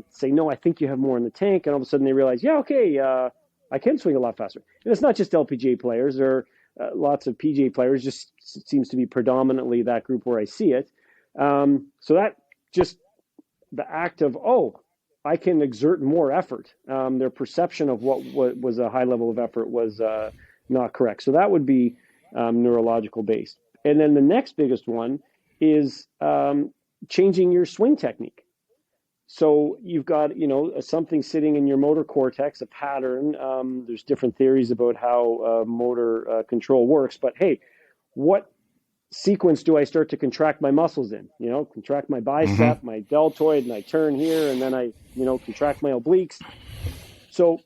A: say, no, I think you have more in the tank. And all of a sudden they realize, yeah, okay, I can swing a lot faster. And it's not just LPGA players. There are lots of PGA players, just seems to be predominantly that group where I see it. So that just the act of, I can exert more effort. Their perception of what was a high level of effort was not correct. So that would be neurological based. And then the next biggest one is changing your swing technique. So you've got, something sitting in your motor cortex, a pattern. There's different theories about how motor control works. But hey, what sequence do I start to contract my muscles in? Contract my bicep, my deltoid, and I turn here, and then I, contract my obliques. So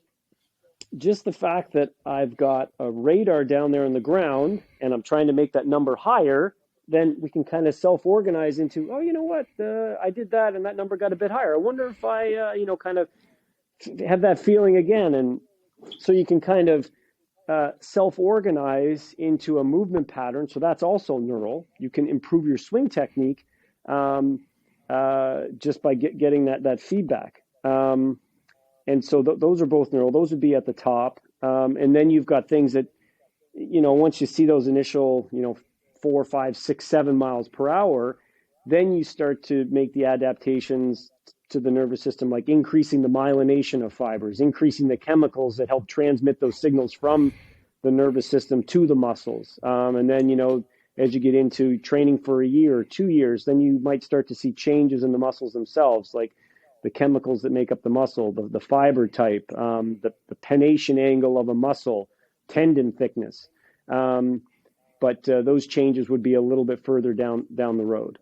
A: just the fact that I've got a radar down there on the ground and I'm trying to make that number higher, then we can kind of self-organize into, you know what, I did that and that number got a bit higher. I wonder if I, kind of have that feeling again. And so you can kind of self-organize into a movement pattern. So that's also neural. You can improve your swing technique just by getting that feedback. And so those are both neural. Those would be at the top. And then you've got things that, once you see those initial, 4, 5, 6, 7 miles per hour, then you start to make the adaptations to the nervous system, like increasing the myelination of fibers, increasing the chemicals that help transmit those signals from the nervous system to the muscles. And then, as you get into training for a year or 2 years, then you might start to see changes in the muscles themselves, like the chemicals that make up the muscle, the fiber type, the pennation angle of a muscle, tendon thickness. But those changes would be a little bit further down the road.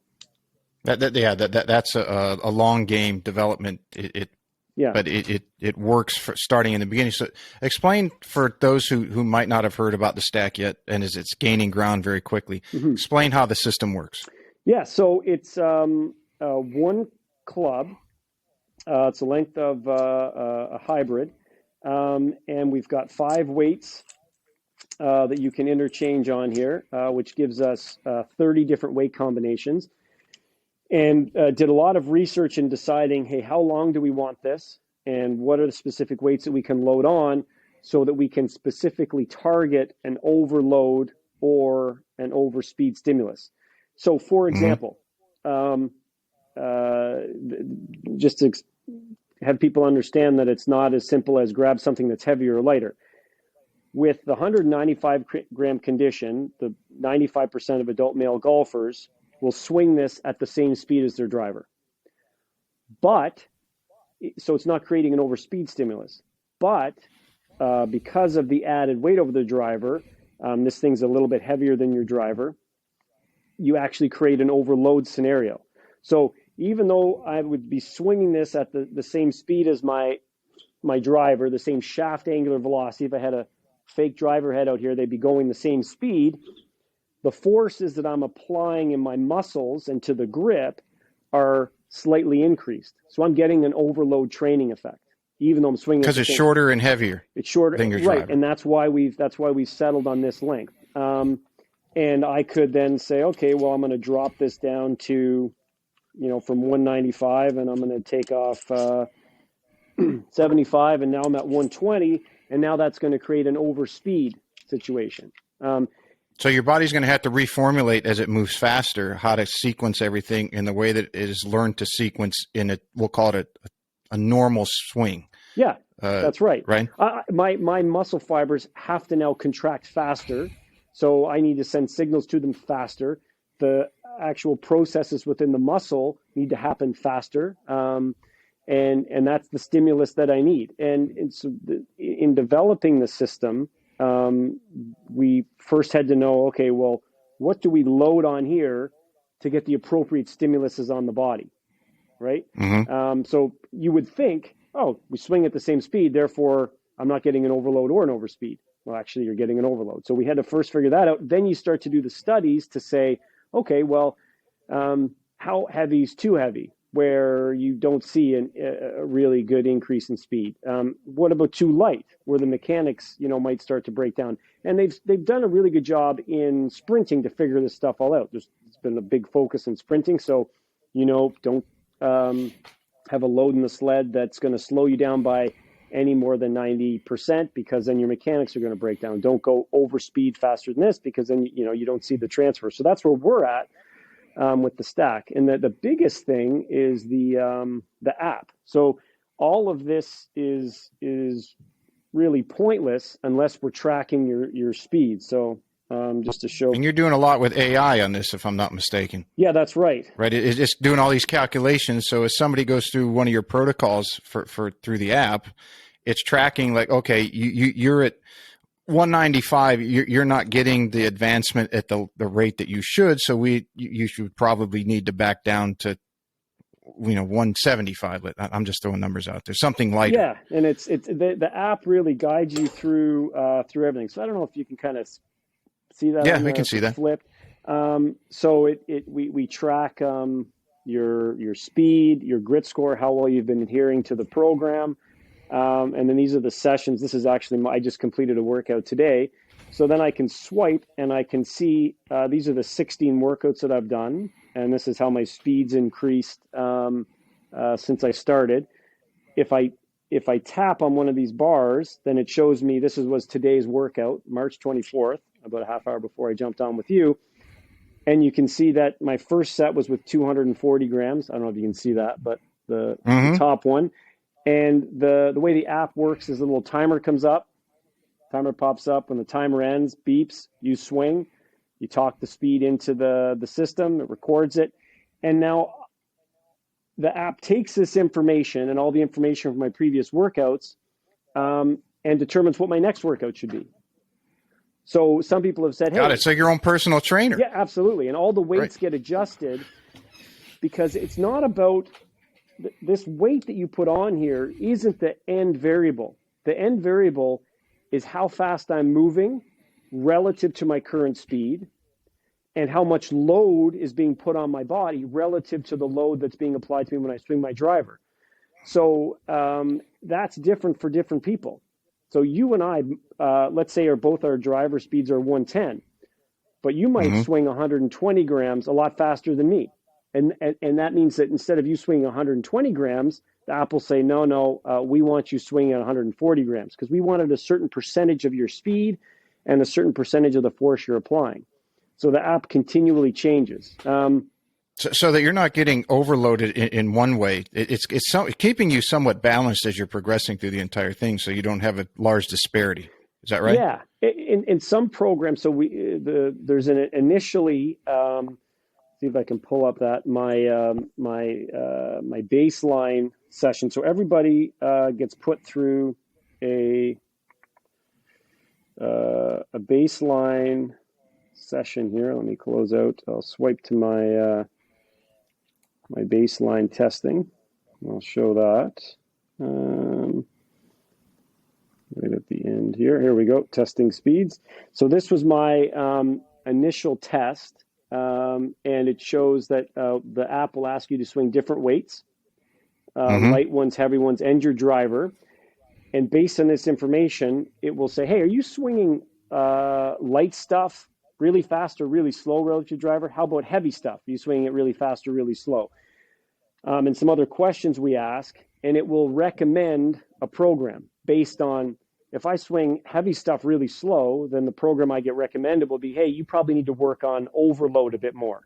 B: That's a long game development. But it works for starting in the beginning. So explain for those who might not have heard about the stack yet, and as it's gaining ground very quickly, explain how the system works. Yeah,
A: so it's one club. It's the length of a hybrid, and we've got 5 weights that you can interchange on here, which gives us 30 different weight combinations. And did a lot of research in deciding, hey, how long do we want this? And what are the specific weights that we can load on so that we can specifically target an overload or an overspeed stimulus? So, for example, just to have people understand that it's not as simple as grab something that's heavier or lighter. With the 195 gram condition, the 95% of adult male golfers will swing this at the same speed as their driver. So it's not creating an overspeed stimulus. But because of the added weight over the driver, this thing's a little bit heavier than your driver, you actually create an overload scenario. So even though I would be swinging this at the same speed as my driver, the same shaft angular velocity, if I had a fake driver head out here, they'd be going the same speed. The forces that I'm applying in my muscles and to the grip are slightly increased. So I'm getting an overload training effect, even though I'm swinging.
B: Because it's shorter and heavier.
A: It's shorter,
B: than your
A: right?
B: driver.
A: And that's why we've settled on this length. And I could then say, okay, well, I'm going to drop this down to, from 195, and I'm going to take off 75, and now I'm at 120, and now that's going to create an overspeed situation.
B: So your body's going to have to reformulate as it moves faster how to sequence everything in the way that it is learned to sequence we'll call it a normal swing.
A: Yeah, that's right.
B: Right.
A: My muscle fibers have to now contract faster, so I need to send signals to them faster. The actual processes within the muscle need to happen faster, and that's the stimulus that I need. And so in developing the system, we first had to know, okay, well, what do we load on here to get the appropriate stimuluses on the body, right?
B: Mm-hmm.
A: So you would think, oh, we swing at the same speed, therefore I'm not getting an overload or an overspeed. Well, actually, you're getting an overload. So we had to first figure that out. Then you start to do the studies to say, okay, well, how heavy is too heavy, where you don't see a really good increase in speed? What about too light, where the mechanics, might start to break down? And they've done a really good job in sprinting to figure this stuff all out. There's been a big focus in sprinting, so don't have a load in the sled that's going to slow you down by any more than 90%, because then your mechanics are going to break down. Don't go over speed faster than this, because then you don't see the transfer. So that's where we're at with the stack. And the biggest thing is the app. So all of this is really pointless unless we're tracking your speed. So just to show.
B: And you're doing a lot with AI on this, if I'm not mistaken.
A: Yeah, that's right.
B: Right. It's just doing all these calculations. So as somebody goes through one of your protocols for through the app, it's tracking like, okay, you're at 195. You're not getting the advancement at the rate that you should. So you should probably need to back down to 175. I'm just throwing numbers out there. Something lighter.
A: Yeah, and it's the app really guides you through everything. So I don't know if you can kind of see that.
B: Yeah, we can see that.
A: Flip. So we track your speed, your grit score, how well you've been adhering to the program, and then these are the sessions. This is actually I just completed a workout today, so then I can swipe and I can see these are the 16 workouts that I've done, and this is how my speed's increased since I started. If I tap on one of these bars, then it shows me this was today's workout, March 24th, about a half hour before I jumped on with you. And you can see that my first set was with 240 grams. I don't know if you can see that, but the top one. And the way the app works is a little timer comes up. Timer pops up. When the timer ends, beeps, you swing. You talk the speed into the system. It records it. And now the app takes this information and all the information from my previous workouts and determines what my next workout should be. So some people have said, hey.
B: Got it. So your own personal trainer.
A: Yeah, absolutely. And all the weights get adjusted, because it's not about this weight that you put on here isn't the end variable. The end variable is how fast I'm moving relative to my current speed, and how much load is being put on my body relative to the load that's being applied to me when I swing my driver. So that's different for different people. So you and I, let's say, both our driver speeds are 110, but you might swing 120 grams a lot faster than me. And that means that instead of you swinging 120 grams, the app will say, no, we want you swinging at 140 grams, because we wanted a certain percentage of your speed and a certain percentage of the force you're applying. So the app continually changes.
B: So that you're not getting overloaded in one way. It's keeping you somewhat balanced as you're progressing through the entire thing, so you don't have a large disparity. Is that right?
A: Yeah. In some programs, so there's an initially. See if I can pull up that my baseline session. So everybody gets put through a baseline session here. Let me close out. I'll swipe to my my baseline testing. I'll show that right at the end here. Here we go, testing speeds. So this was my initial test, and it shows that the app will ask you to swing different weights, light ones, heavy ones, and your driver. And based on this information, it will say, hey, are you swinging light stuff really fast or really slow relative to your driver? How about heavy stuff? Are you swinging it really fast or really slow? And some other questions we ask, and it will recommend a program based on, if I swing heavy stuff really slow, then the program I get recommended will be, hey, you probably need to work on overload a bit more.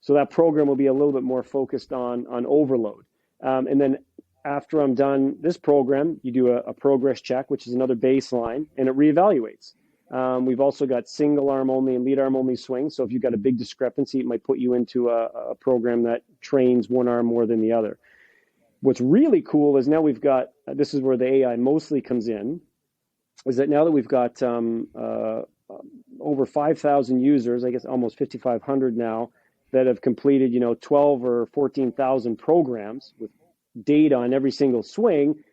A: So that program will be a little bit more focused on overload. And then after I'm done this program, you do a progress check, which is another baseline, and it reevaluates. We've also got single arm only and lead arm only swings. So if you've got a big discrepancy, it might put you into a program that trains one arm more than the other. What's really cool is now we've got, this is where the AI mostly comes in, is that now that we've got over 5,000 users, I guess almost 5,500 now, that have completed, 12 or 14,000 programs with data on every single swing,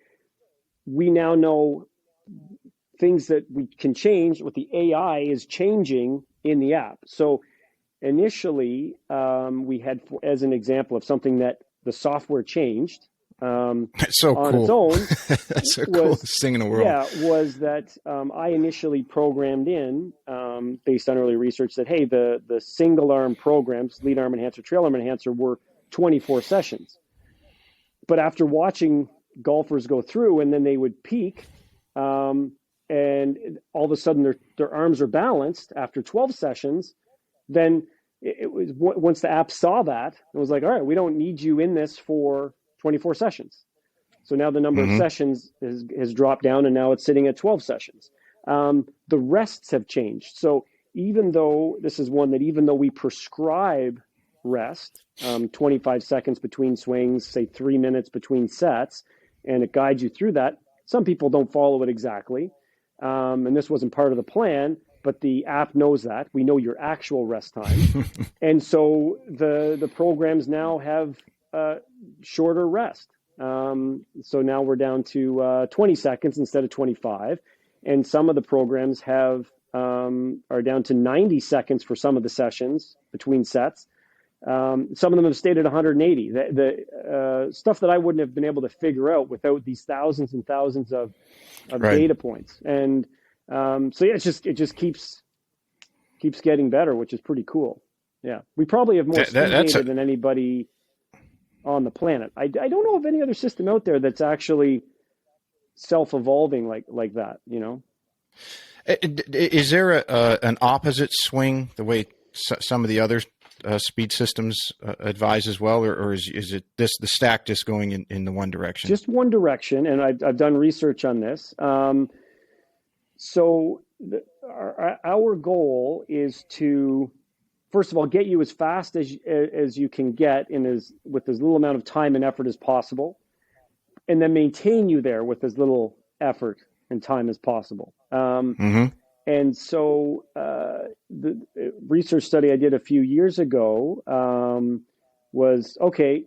A: we now know things that we can change, what the AI is changing in the app. So initially, we had, as an example of something that the software changed
B: That's so
A: on
B: cool.
A: its own.
B: That's the coolest thing in the world.
A: Yeah, was that I initially programmed in, based on early research, that, hey, the single arm programs, lead arm enhancer, trail arm enhancer, were 24 sessions. But after watching golfers go through and then they would peak, and all of a sudden their arms are balanced after 12 sessions, then it was, once the app saw that, it was like, all right, we don't need you in this for 24 sessions. So now the number of sessions has dropped down, and now it's sitting at 12 sessions. The rests have changed. So even though this is one that, even though we prescribe rest, 25 seconds between swings, say 3 minutes between sets, and it guides you through that, some people don't follow it exactly. And this wasn't part of the plan, but the app knows that. We know your actual rest time. And so the programs now have shorter rest. So now we're down to 20 seconds instead of 25. And some of the programs are down to 90 seconds for some of the sessions between sets. Some of them have stayed at 180. The stuff that I wouldn't have been able to figure out without these thousands and thousands of data points. And so yeah, it just keeps getting better, which is pretty cool. Yeah, we probably have more data than anybody on the planet. I don't know of any other system out there that's actually self-evolving like that.
B: Is there an opposite swing the way some of the other speed systems advise as well, or is it the stack just going in the one direction? Just
A: one direction, and I've done research on this. So our goal is to, first of all, get you as fast as you can get with as little amount of time and effort as possible, and then maintain you there with as little effort and time as possible. And so the research study I did a few years ago was, okay,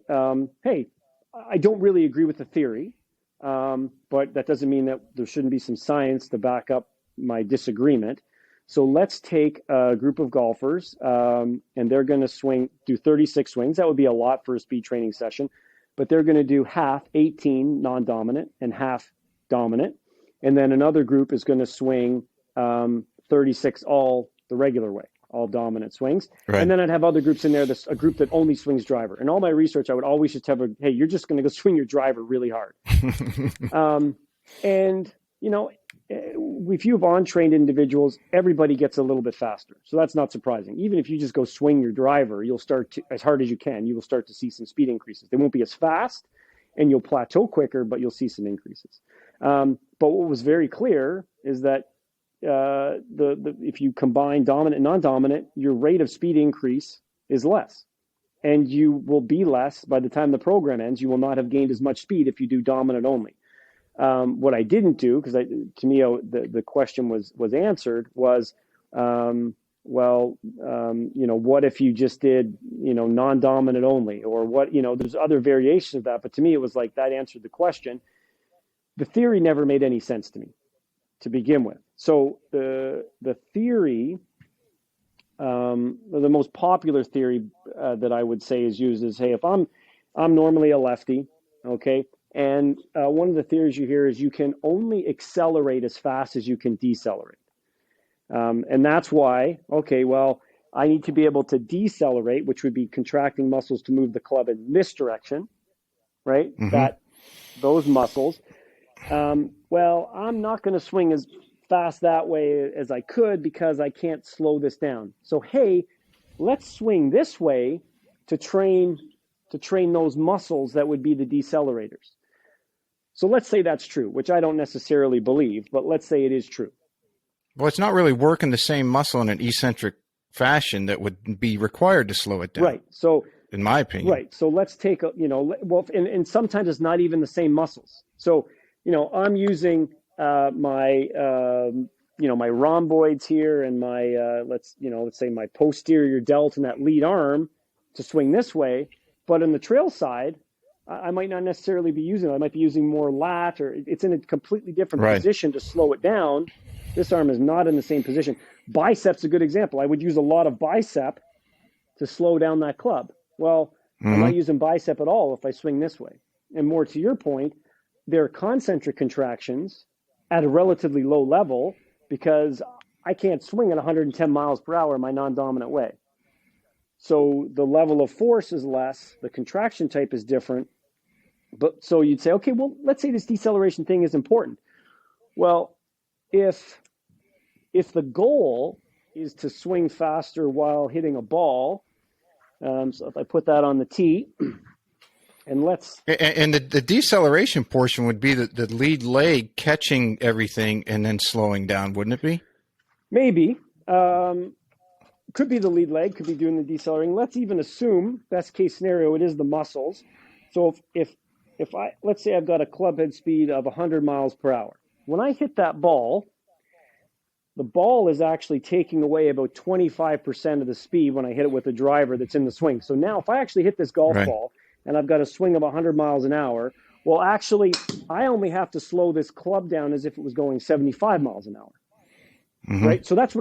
A: hey, I don't really agree with the theory, but that doesn't mean that there shouldn't be some science to back up my disagreement. So let's take a group of golfers, and they're going to do 36 swings. That would be a lot for a speed training session, but they're going to do half 18 non-dominant and half dominant. And then another group is going to swing 36 all the regular way, all dominant swings. Right. And then I'd have other groups in there, a group that only swings driver. And all my research, I would always just have hey, you're just going to go swing your driver really hard. And, if you have on-trained individuals, everybody gets a little bit faster. So that's not surprising. Even if you just go swing your driver, you'll start to, as hard as you can, you will start to see some speed increases. They won't be as fast and you'll plateau quicker, but you'll see some increases. But what was very clear is that if you combine dominant and non-dominant, your rate of speed increase is less. And you will be less by the time the program ends. You will not have gained as much speed if you do dominant only. What I didn't do, because to me the question was answered, was what if you just did non-dominant only, or what, there's other variations of that. But to me, it was like that answered the question. The theory never made any sense to me to begin with. So the theory, the most popular theory that I would say is used is, hey, if I'm normally a lefty, okay, and one of the theories you hear is you can only accelerate as fast as you can decelerate. And that's why, okay, well, I need to be able to decelerate, which would be contracting muscles to move the club in this direction, right? Mm-hmm. Those muscles. Well, I'm not going to swing as fast that way as I could because I can't slow this down. So, hey, let's swing this way to train those muscles that would be the decelerators. So let's say that's true, which I don't necessarily believe, but let's say it is true.
B: Well, it's not really working the same muscle in an eccentric fashion that would be required to slow it down.
A: Right. So,
B: in my opinion.
A: Right. So let's take and sometimes it's not even the same muscles. So, I'm using my rhomboids here and my let's say my posterior delt and that lead arm to swing this way, but in the trail side, I might not necessarily be using it. I might be using more lat, or it's in a completely different position to slow it down. This arm is not in the same position. Bicep's a good example. I would use a lot of bicep to slow down that club. Well, I'm not using bicep at all if I swing this way. And more to your point, there are concentric contractions at a relatively low level because I can't swing at 110 miles per hour in my non-dominant way. So the level of force is less, the contraction type is different. But so you'd say, okay, well, let's say this deceleration thing is important. Well, if the goal is to swing faster while hitting a ball, so if I put that on the tee, and
B: the deceleration portion would be the lead leg catching everything and then slowing down, wouldn't it be?
A: Maybe. Could be the lead leg, could be doing the decelerating. Let's even assume, best case scenario, it is the muscles. So if let's say I've got a club head speed of 100 miles per hour. When I hit that ball, the ball is actually taking away about 25% of the speed when I hit it with a driver that's in the swing. So now if I actually hit this golf ball and I've got a swing of 100 miles an hour, well, actually, I only have to slow this club down as if it was going 75 miles an hour, right? So that's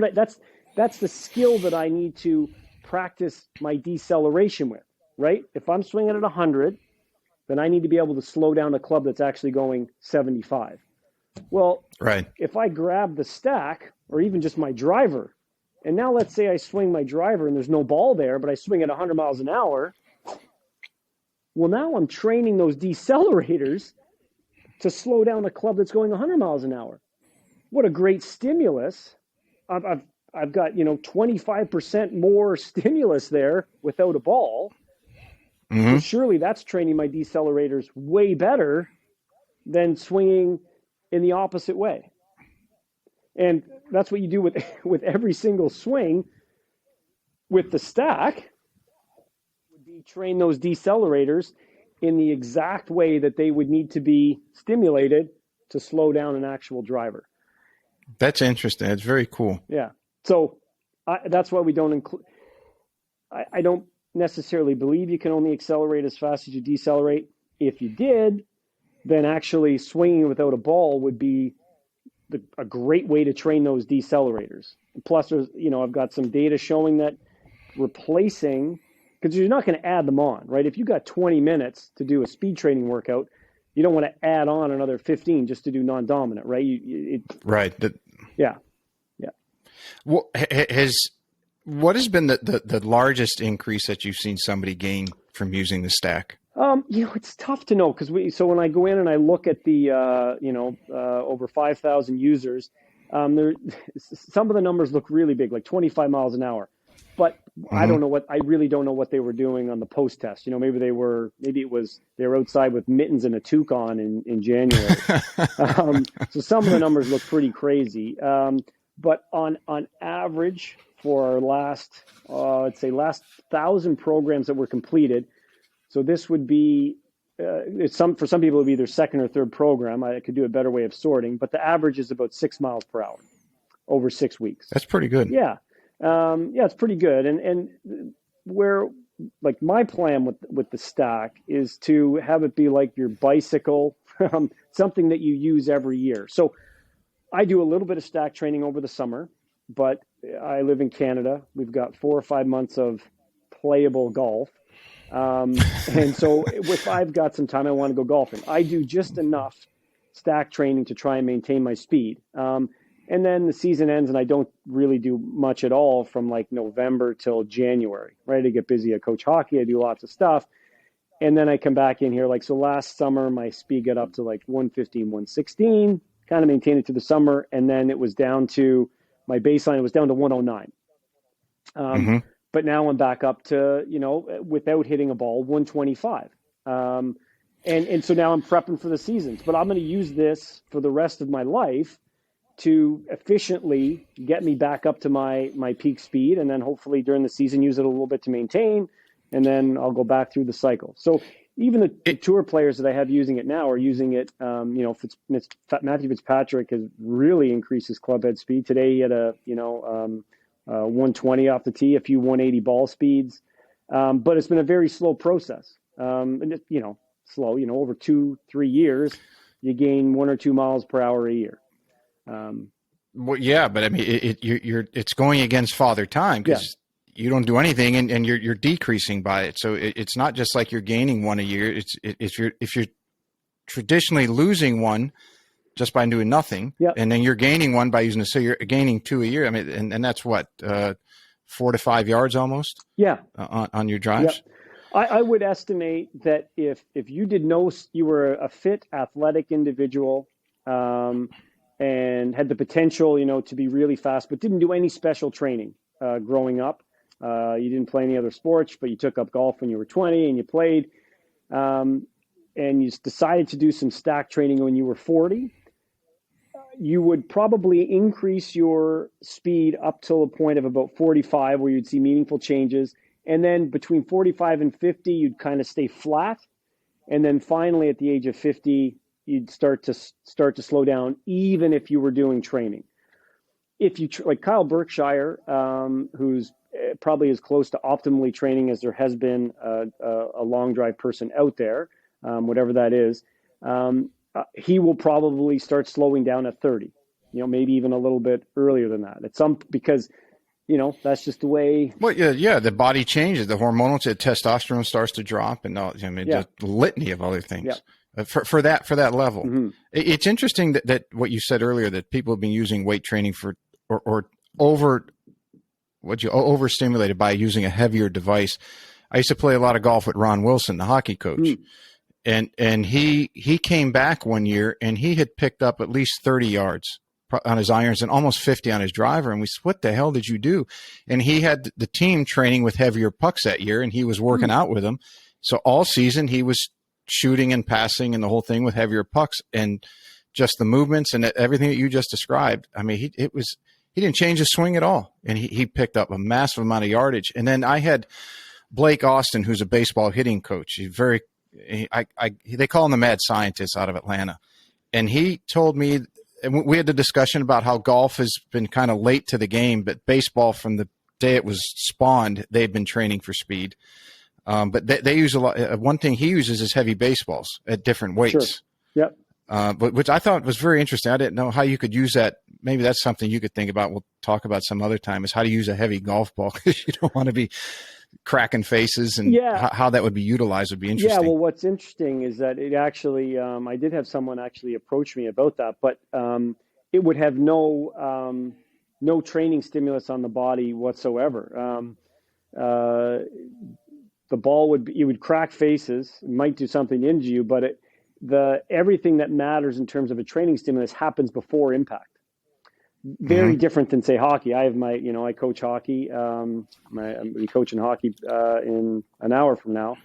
A: that's the skill that I need to practice my deceleration with, right? If I'm swinging at 100, then I need to be able to slow down a club that's actually going 75. Well, if I grab the stack or even just my driver, and now let's say I swing my driver and there's no ball there, but I swing at 100 miles an hour, well, now I'm training those decelerators to slow down a club that's going 100 miles an hour. What a great stimulus. I've got, 25% more stimulus there without a ball. So surely that's training my decelerators way better than swinging in the opposite way. And that's what you do with every single swing with the stack, would be train those decelerators in the exact way that they would need to be stimulated to slow down an actual driver.
B: That's interesting. It's very cool.
A: Yeah. So that's why we don't include, I don't necessarily believe you can only accelerate as fast as you decelerate. If you did, then actually swinging without a ball would be a great way to train those decelerators. Plus, there's, I've got some data showing that replacing, because you're not going to add them on, right? If you got 20 minutes to do a speed training workout, you don't want to add on another 15 just to do non-dominant, right? Yeah.
B: What has been the largest increase that you've seen somebody gain from using the stack?
A: It's tough to know because so when I go in and I look at the over 5,000 users, some of the numbers look really big, like 25 miles an hour. But I really don't know what they were doing on the post test. Maybe they were outside with mittens and a toque on in January. So some of the numbers look pretty crazy. But on average, for our last 1,000 programs that were completed, so this would be for some people, it'd be their second or third program. I could do a better way of sorting, but the average is about 6 miles per hour over 6 weeks.
B: That's pretty good.
A: Yeah. It's pretty good. And where, like, my plan with the stack is to have it be like your bicycle, something that you use every year. So I do a little bit of stack training over the summer, but I live in Canada. We've got 4 or 5 months of playable golf. And so if I've got some time, I want to go golfing. I do just enough stack training to try and maintain my speed. And then the season ends and I don't really do much at all from like November till January, right? I get busy. I coach hockey. I do lots of stuff. And then I come back in here. Like, so last summer, my speed got up to like 115, 116, kind of maintained it to the summer. And then it was down to, my baseline was down to 109. But now I'm back up to, without hitting a ball, 125. And so now I'm prepping for the seasons, but I'm going to use this for the rest of my life to efficiently get me back up to my peak speed. And then hopefully during the season, use it a little bit to maintain. And then I'll go back through the cycle. So even the tour players that I have using it now are using it. Matthew Fitzpatrick has really increased his club head speed. Today he had a 120 off the tee, a few 180 ball speeds. But it's been a very slow process. And slow, over 2-3 years, you gain 1 or 2 miles per hour a year.
B: Well, yeah, but I mean, it's going against Father Time because you don't do anything and you're decreasing by it. So it's not just like you're gaining 1 a year. If you're traditionally losing 1 just by doing nothing, and then you're gaining 1 by using it, so you're gaining 2 a year. I mean, and that's what 4 to 5 yards almost. On your drives.
A: I would estimate that if you you were a fit, athletic individual. And had the potential, to be really fast, but didn't do any special training growing up. You didn't play any other sports, but you took up golf when you were 20 and you played. And you decided to do some stack training when you were 40. You would probably increase your speed up till a point of about 45 where you'd see meaningful changes. And then between 45 and 50, you'd kind of stay flat. And then finally at the age of 50, you'd start to slow down, even if you were doing training. If you like Kyle Berkshire, who's probably as close to optimally training as there has been a long drive person out there, whatever that is, he will probably start slowing down at 30. Maybe even a little bit earlier than that. Because that's just the way. Well,
B: the body changes, the hormonal, the testosterone starts to drop, and the litany of other things. For that level. It's interesting that what you said earlier, that people have been using weight training or overstimulated by using a heavier device. I used to play a lot of golf with Ron Wilson, the hockey coach, and he came back one year and he had picked up at least 30 yards on his irons and almost 50 on his driver. And we said, what the hell did you do? And he had the team training with heavier pucks that year, and he was working out with them. So all season he was shooting and passing and the whole thing with heavier pucks, and just the movements and everything that you just described. I mean, he didn't change his swing at all, and he picked up a massive amount of yardage. And then I had Blake Austin, who's a baseball hitting coach. He's they call him the mad scientist out of Atlanta. And he told me, and we had a discussion about how golf has been kind of late to the game, but baseball, from the day it was spawned, they've been training for speed. But they use a lot. One thing he uses is heavy baseballs at different weights.
A: Sure.
B: But which I thought was very interesting. I didn't know how you could use that. Maybe that's something you could think about. We'll talk about some other time, is how to use a heavy golf ball, because you don't want to be cracking faces, and how that would be utilized would be interesting.
A: Yeah. Well, what's interesting is that it actually, I did have someone actually approach me about that, but it would have no training stimulus on the body whatsoever. The ball you would crack faces, it might do something into you, but everything that matters in terms of a training stimulus happens before impact. Very different than, say, hockey. I have I coach hockey. I'm coaching hockey in an hour from now.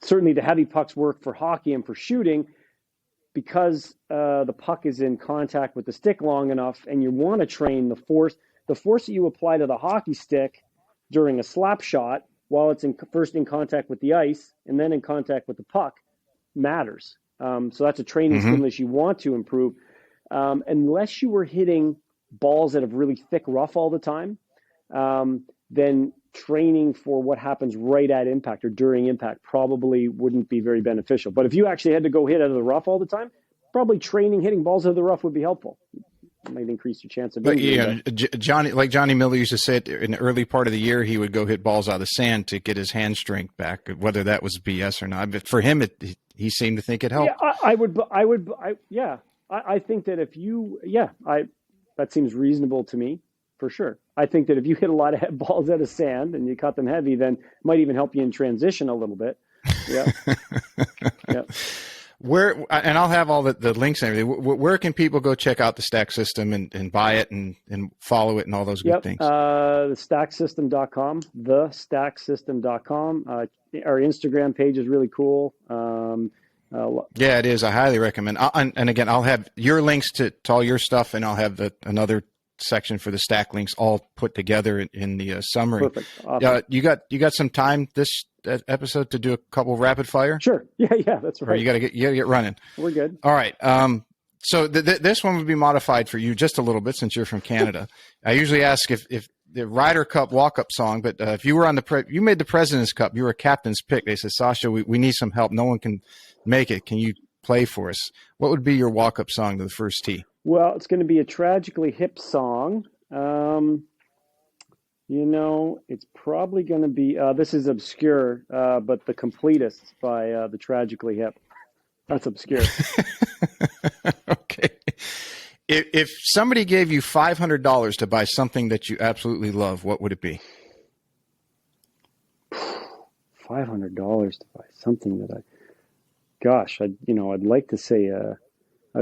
A: Certainly the heavy pucks work for hockey and for shooting, because the puck is in contact with the stick long enough, and you want to train the force that you apply to the hockey stick during a slap shot while it's first in contact with the ice and then in contact with the puck matters. So that's a training stimulus you want to improve. Unless you were hitting balls that have really thick rough all the time, then training for what happens right at impact or during impact probably wouldn't be very beneficial. But if you actually had to go hit out of the rough all the time, probably hitting balls out of the rough would be helpful. It might increase your chance of injury.
B: But Johnny Miller used to say it in the early part of the year, he would go hit balls out of the sand to get his hand strength back, whether that was BS or not. But for him, he seemed to think it helped.
A: Yeah, I think that that seems reasonable to me, for sure. I think that if you hit a lot of balls out of sand and you cut them heavy, then it might even help you in transition a little bit. Yeah. Yeah.
B: And I'll have all the links and everything. Where can people go check out the Stack System and buy it and follow it and all those good things?
A: Thestacksystem.com, thestacksystem.com. Our Instagram page is really cool.
B: Yeah, it is. I highly recommend. And again, I'll have your links to all your stuff, and I'll have another section for the Stack links all put together in the summary.
A: Perfect. Awesome.
B: You got some time this episode to do a couple rapid fire?
A: Sure. Yeah, that's right.
B: Or you got to get running.
A: We're good.
B: All right. So this one would be modified for you just a little bit since you're from Canada. I usually ask if the Ryder Cup walk-up song, but if you were on you made the President's Cup, you were a captain's pick. They said, Sasha, we need some help. No one can make it. Can you play for us? What would be your walk-up song to the first tee? Well,
A: it's going to be a Tragically Hip song. It's probably going to be, this is obscure, but The Completists by the Tragically Hip. That's obscure.
B: Okay. If somebody gave you $500 to buy something that you absolutely love, what would it be?
A: $500 to buy something that I'd like to say a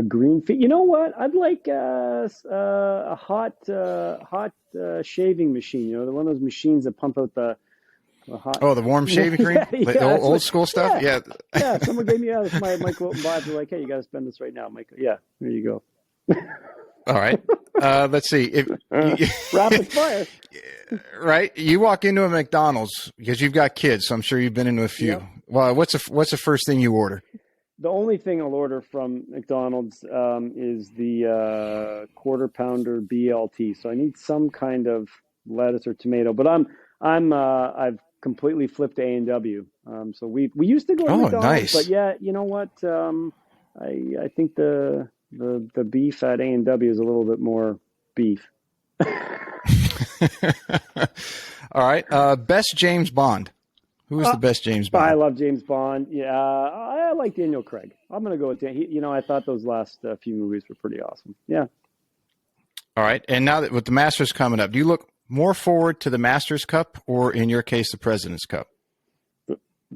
A: green feed. You know what? I'd like a hot shaving machine. One of those machines that pump out the hot.
B: Oh, the warm shaving cream, the old school stuff. Yeah.
A: Someone gave me this. My Michael vibes are like, hey, you got to spend this right now, Michael. Yeah, there you go.
B: All right. Let's see.
A: Rapid fire.
B: Right. You walk into a McDonald's because you've got kids, so I'm sure you've been into a few. Yep. Well, what's the first thing you order?
A: The only thing I'll order from McDonald's is the quarter pounder BLT. So I need some kind of lettuce or tomato. But I've completely flipped to A&W. So we used to go to McDonald's,
B: nice.
A: But yeah, you know what? I think the beef at A&W is a little bit more beef.
B: All right. Best James Bond. Who is the best James Bond?
A: I love James Bond. Yeah, I like Daniel Craig. I'm going to go with Daniel. I thought those last few movies were pretty awesome. Yeah.
B: All right. And now that with the Masters coming up, do you look more forward to the Masters Cup or, in your case, the President's Cup?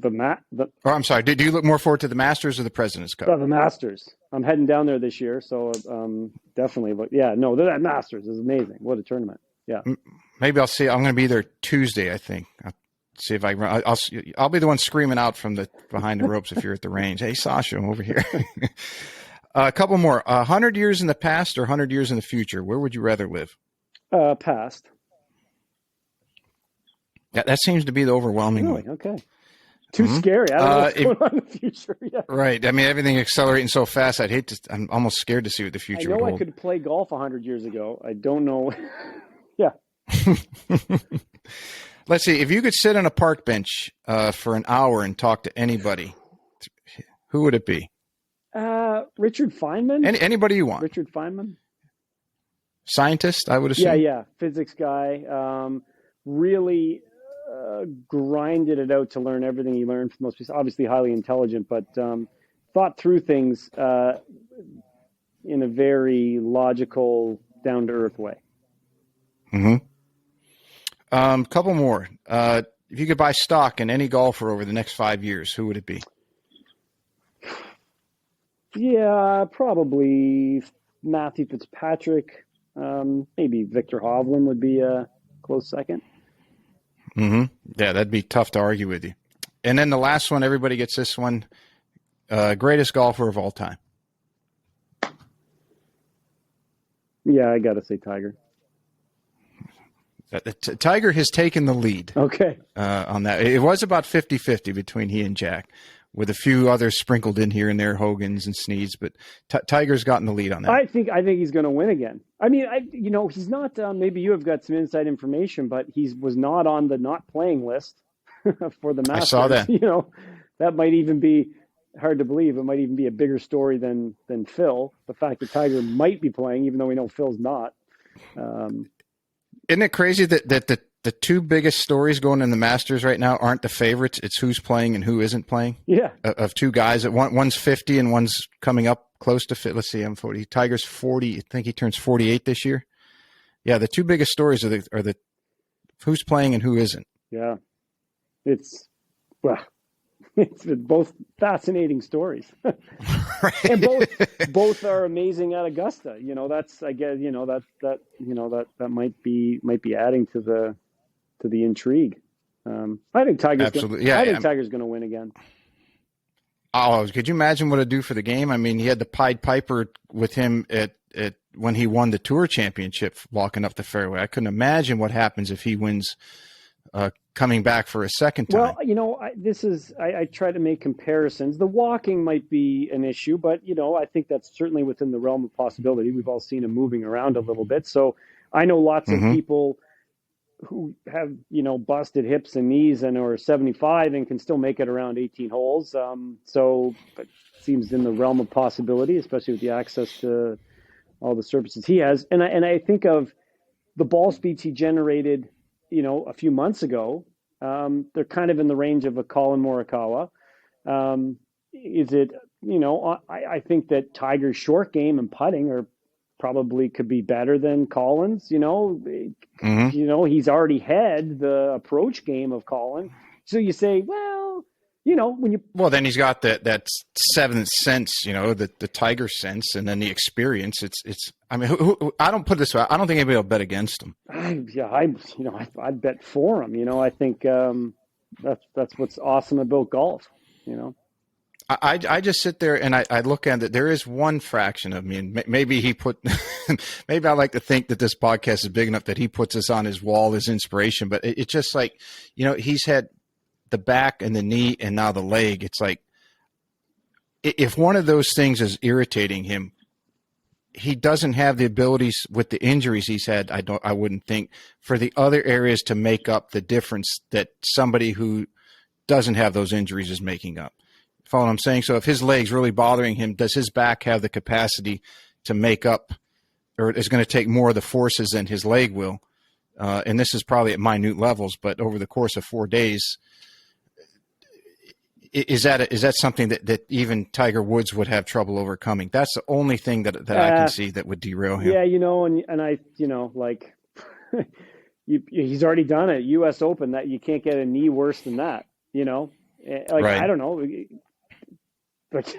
B: I'm sorry. Do you look more forward to the Masters or the President's Cup?
A: The Masters. I'm heading down there this year, so definitely. But yeah, no, that Masters is amazing. What a tournament. Yeah.
B: Maybe I'll see. I'm going to be there Tuesday, I think. See if I run. I'll be the one screaming out from behind the ropes if you're at the range. Hey, Sasha, I'm over here. A couple more. 100 years in the past or 100 years in the future? Where would you rather live?
A: Past.
B: Yeah, that seems to be the overwhelming one.
A: Okay. Too scary. I don't know what's going on in the future. Yeah.
B: Right. I mean, everything accelerating so fast. I'm almost scared to see what the future would hold.
A: I could play golf 100 years ago. I don't know. Yeah.
B: Let's see. If you could sit on a park bench for an hour and talk to anybody, who would it be?
A: Richard Feynman.
B: Anybody you want.
A: Richard Feynman.
B: Scientist, I would assume.
A: Yeah. Physics guy. Really grinded it out to learn everything he learned from those people. Obviously highly intelligent, but thought through things in a very logical, down-to-earth way.
B: Mm-hmm. Couple more. If you could buy stock in any golfer over the next 5 years, who would it be?
A: Yeah, probably Matthew Fitzpatrick. Maybe Victor Hovland would be a close second.
B: Mm-hmm. Yeah, that'd be tough to argue with you. And then the last one, everybody gets this one. Greatest golfer of all time.
A: Yeah, I got to say Tiger.
B: Tiger has taken the lead.
A: Okay.
B: On that. It was about 50-50 between he and Jack, with a few others sprinkled in here and there, Hogans and Sneeds, but Tiger's gotten the lead on that.
A: I think he's going to win again. I mean, he's not. Maybe you have got some inside information, but he was not on the not playing list for the Masters.
B: I saw that.
A: That might even be hard to believe. It might even be a bigger story than Phil. The fact that Tiger might be playing, even though we know Phil's not.
B: Isn't it crazy that the two biggest stories going in the Masters right now aren't the favorites? It's who's playing and who isn't playing.
A: Yeah.
B: Of two guys, one's 50 and one's coming up close to 50. Let's see, I'm 40. Tiger's 40. I think he turns 48 this year. Yeah, the two biggest stories are the who's playing and who isn't.
A: Yeah, it's both fascinating stories,
B: Right.
A: and both are amazing at Augusta. That's I guess that might be adding to the intrigue. I think Tiger's
B: absolutely.
A: Tiger's going to win again.
B: Oh, could you imagine what it'd do for the game? I mean, he had the Pied Piper with him at when he won the Tour Championship, walking up the fairway. I couldn't imagine what happens if he wins coming back for a second time.
A: Well, I try to make comparisons. The walking might be an issue, but I think that's certainly within the realm of possibility. We've all seen him moving around a little bit. So I know lots of people who have, busted hips and knees and are 75 and can still make it around 18 holes. So it seems in the realm of possibility, especially with the access to all the surfaces he has. And I think of the ball speeds he generated, a few months ago. They're kind of in the range of a Colin Morikawa. Is it, I think that Tiger's short game and putting probably could be better than Colin's. He's already had the approach game of Colin. So you say, then
B: he's got that seventh sense, the Tiger sense, and then the experience. It's. I mean, I don't put it this way. I don't think anybody will bet against him.
A: I'd bet for him. I think that's what's awesome about golf.
B: I just sit there and I look at it. There is one fraction of me, and maybe he put. Maybe I like to think that this podcast is big enough that he puts us on his wall as inspiration. But it's just like, he's had the back and the knee and now the leg. It's like, if one of those things is irritating him, he doesn't have the abilities with the injuries he's had. I wouldn't think, for the other areas to make up the difference that somebody who doesn't have those injuries is making up. Follow what I'm saying? So if his leg's really bothering him, does his back have the capacity to make up, or is going to take more of the forces than his leg will? And this is probably at minute levels, but over the course of 4 days, is that something that even Tiger Woods would have trouble overcoming? That's the only thing that I can see that would derail him.
A: Yeah, and I, he's already done it. U.S. Open, that you can't get a knee worse than that. Right. I don't know, but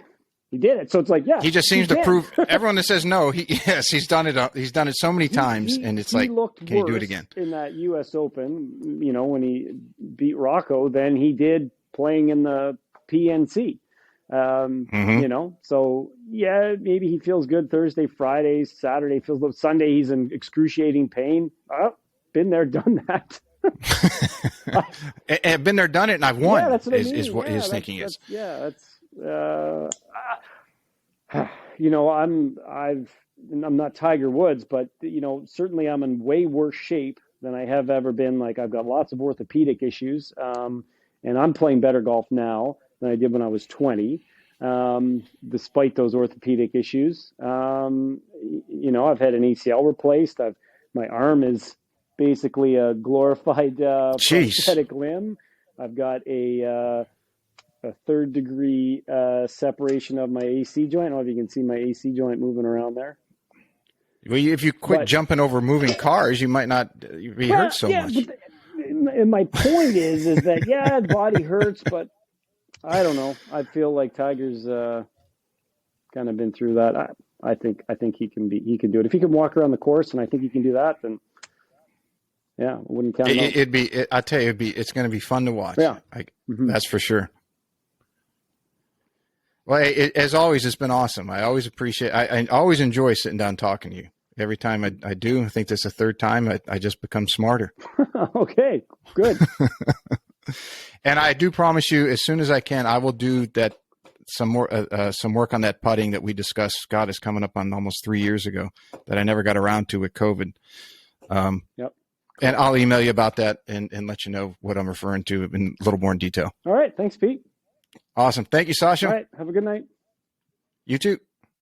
A: he did it. So it's like, yeah,
B: he just seems to prove everyone that says no. He's done it. He's done it so many times, and it's like, can you do it again? In that U.S. Open, when he beat Rocco, than he did playing in the PNC. So yeah, maybe he feels good Thursday, Friday, Saturday feels good. Sunday he's in excruciating pain. Been there, done that. I've been there, done it, and I've won.
A: Yeah, that's what I mean.
B: Is what his thinking is.
A: I'm not Tiger Woods, but certainly I'm in way worse shape than I have ever been. Like, I've got lots of orthopedic issues, and I'm playing better golf now than I did when I was 20, despite those orthopedic issues. I've had an ACL replaced. My arm is basically a glorified prosthetic limb. I've got a third degree separation of my AC joint. I don't know if you can see my AC joint moving around there.
B: Well, if you quit jumping over moving cars, you might not be hurt so much.
A: And my point is that body hurts, but I don't know. I feel like Tiger's kind of been through that. I think he can do it if he can walk around the course, and I think he can do that. Then I wouldn't count it.
B: I tell you, it's going to be fun to watch.
A: Yeah,
B: that's for sure. Well, as always, it's been awesome. I always appreciate. I always enjoy sitting down talking to you. Every time I do, I think this is the third time, I just become smarter.
A: Okay, good.
B: And I do promise you, as soon as I can, I will do that some work on that putting that we discussed. God, is coming up on almost 3 years ago that I never got around to with COVID.
A: Yep.
B: And I'll email you about that and let you know what I'm referring to in a little more in detail.
A: All right. Thanks, Pete.
B: Awesome. Thank you, Sasha.
A: All right. Have a good night.
B: You too.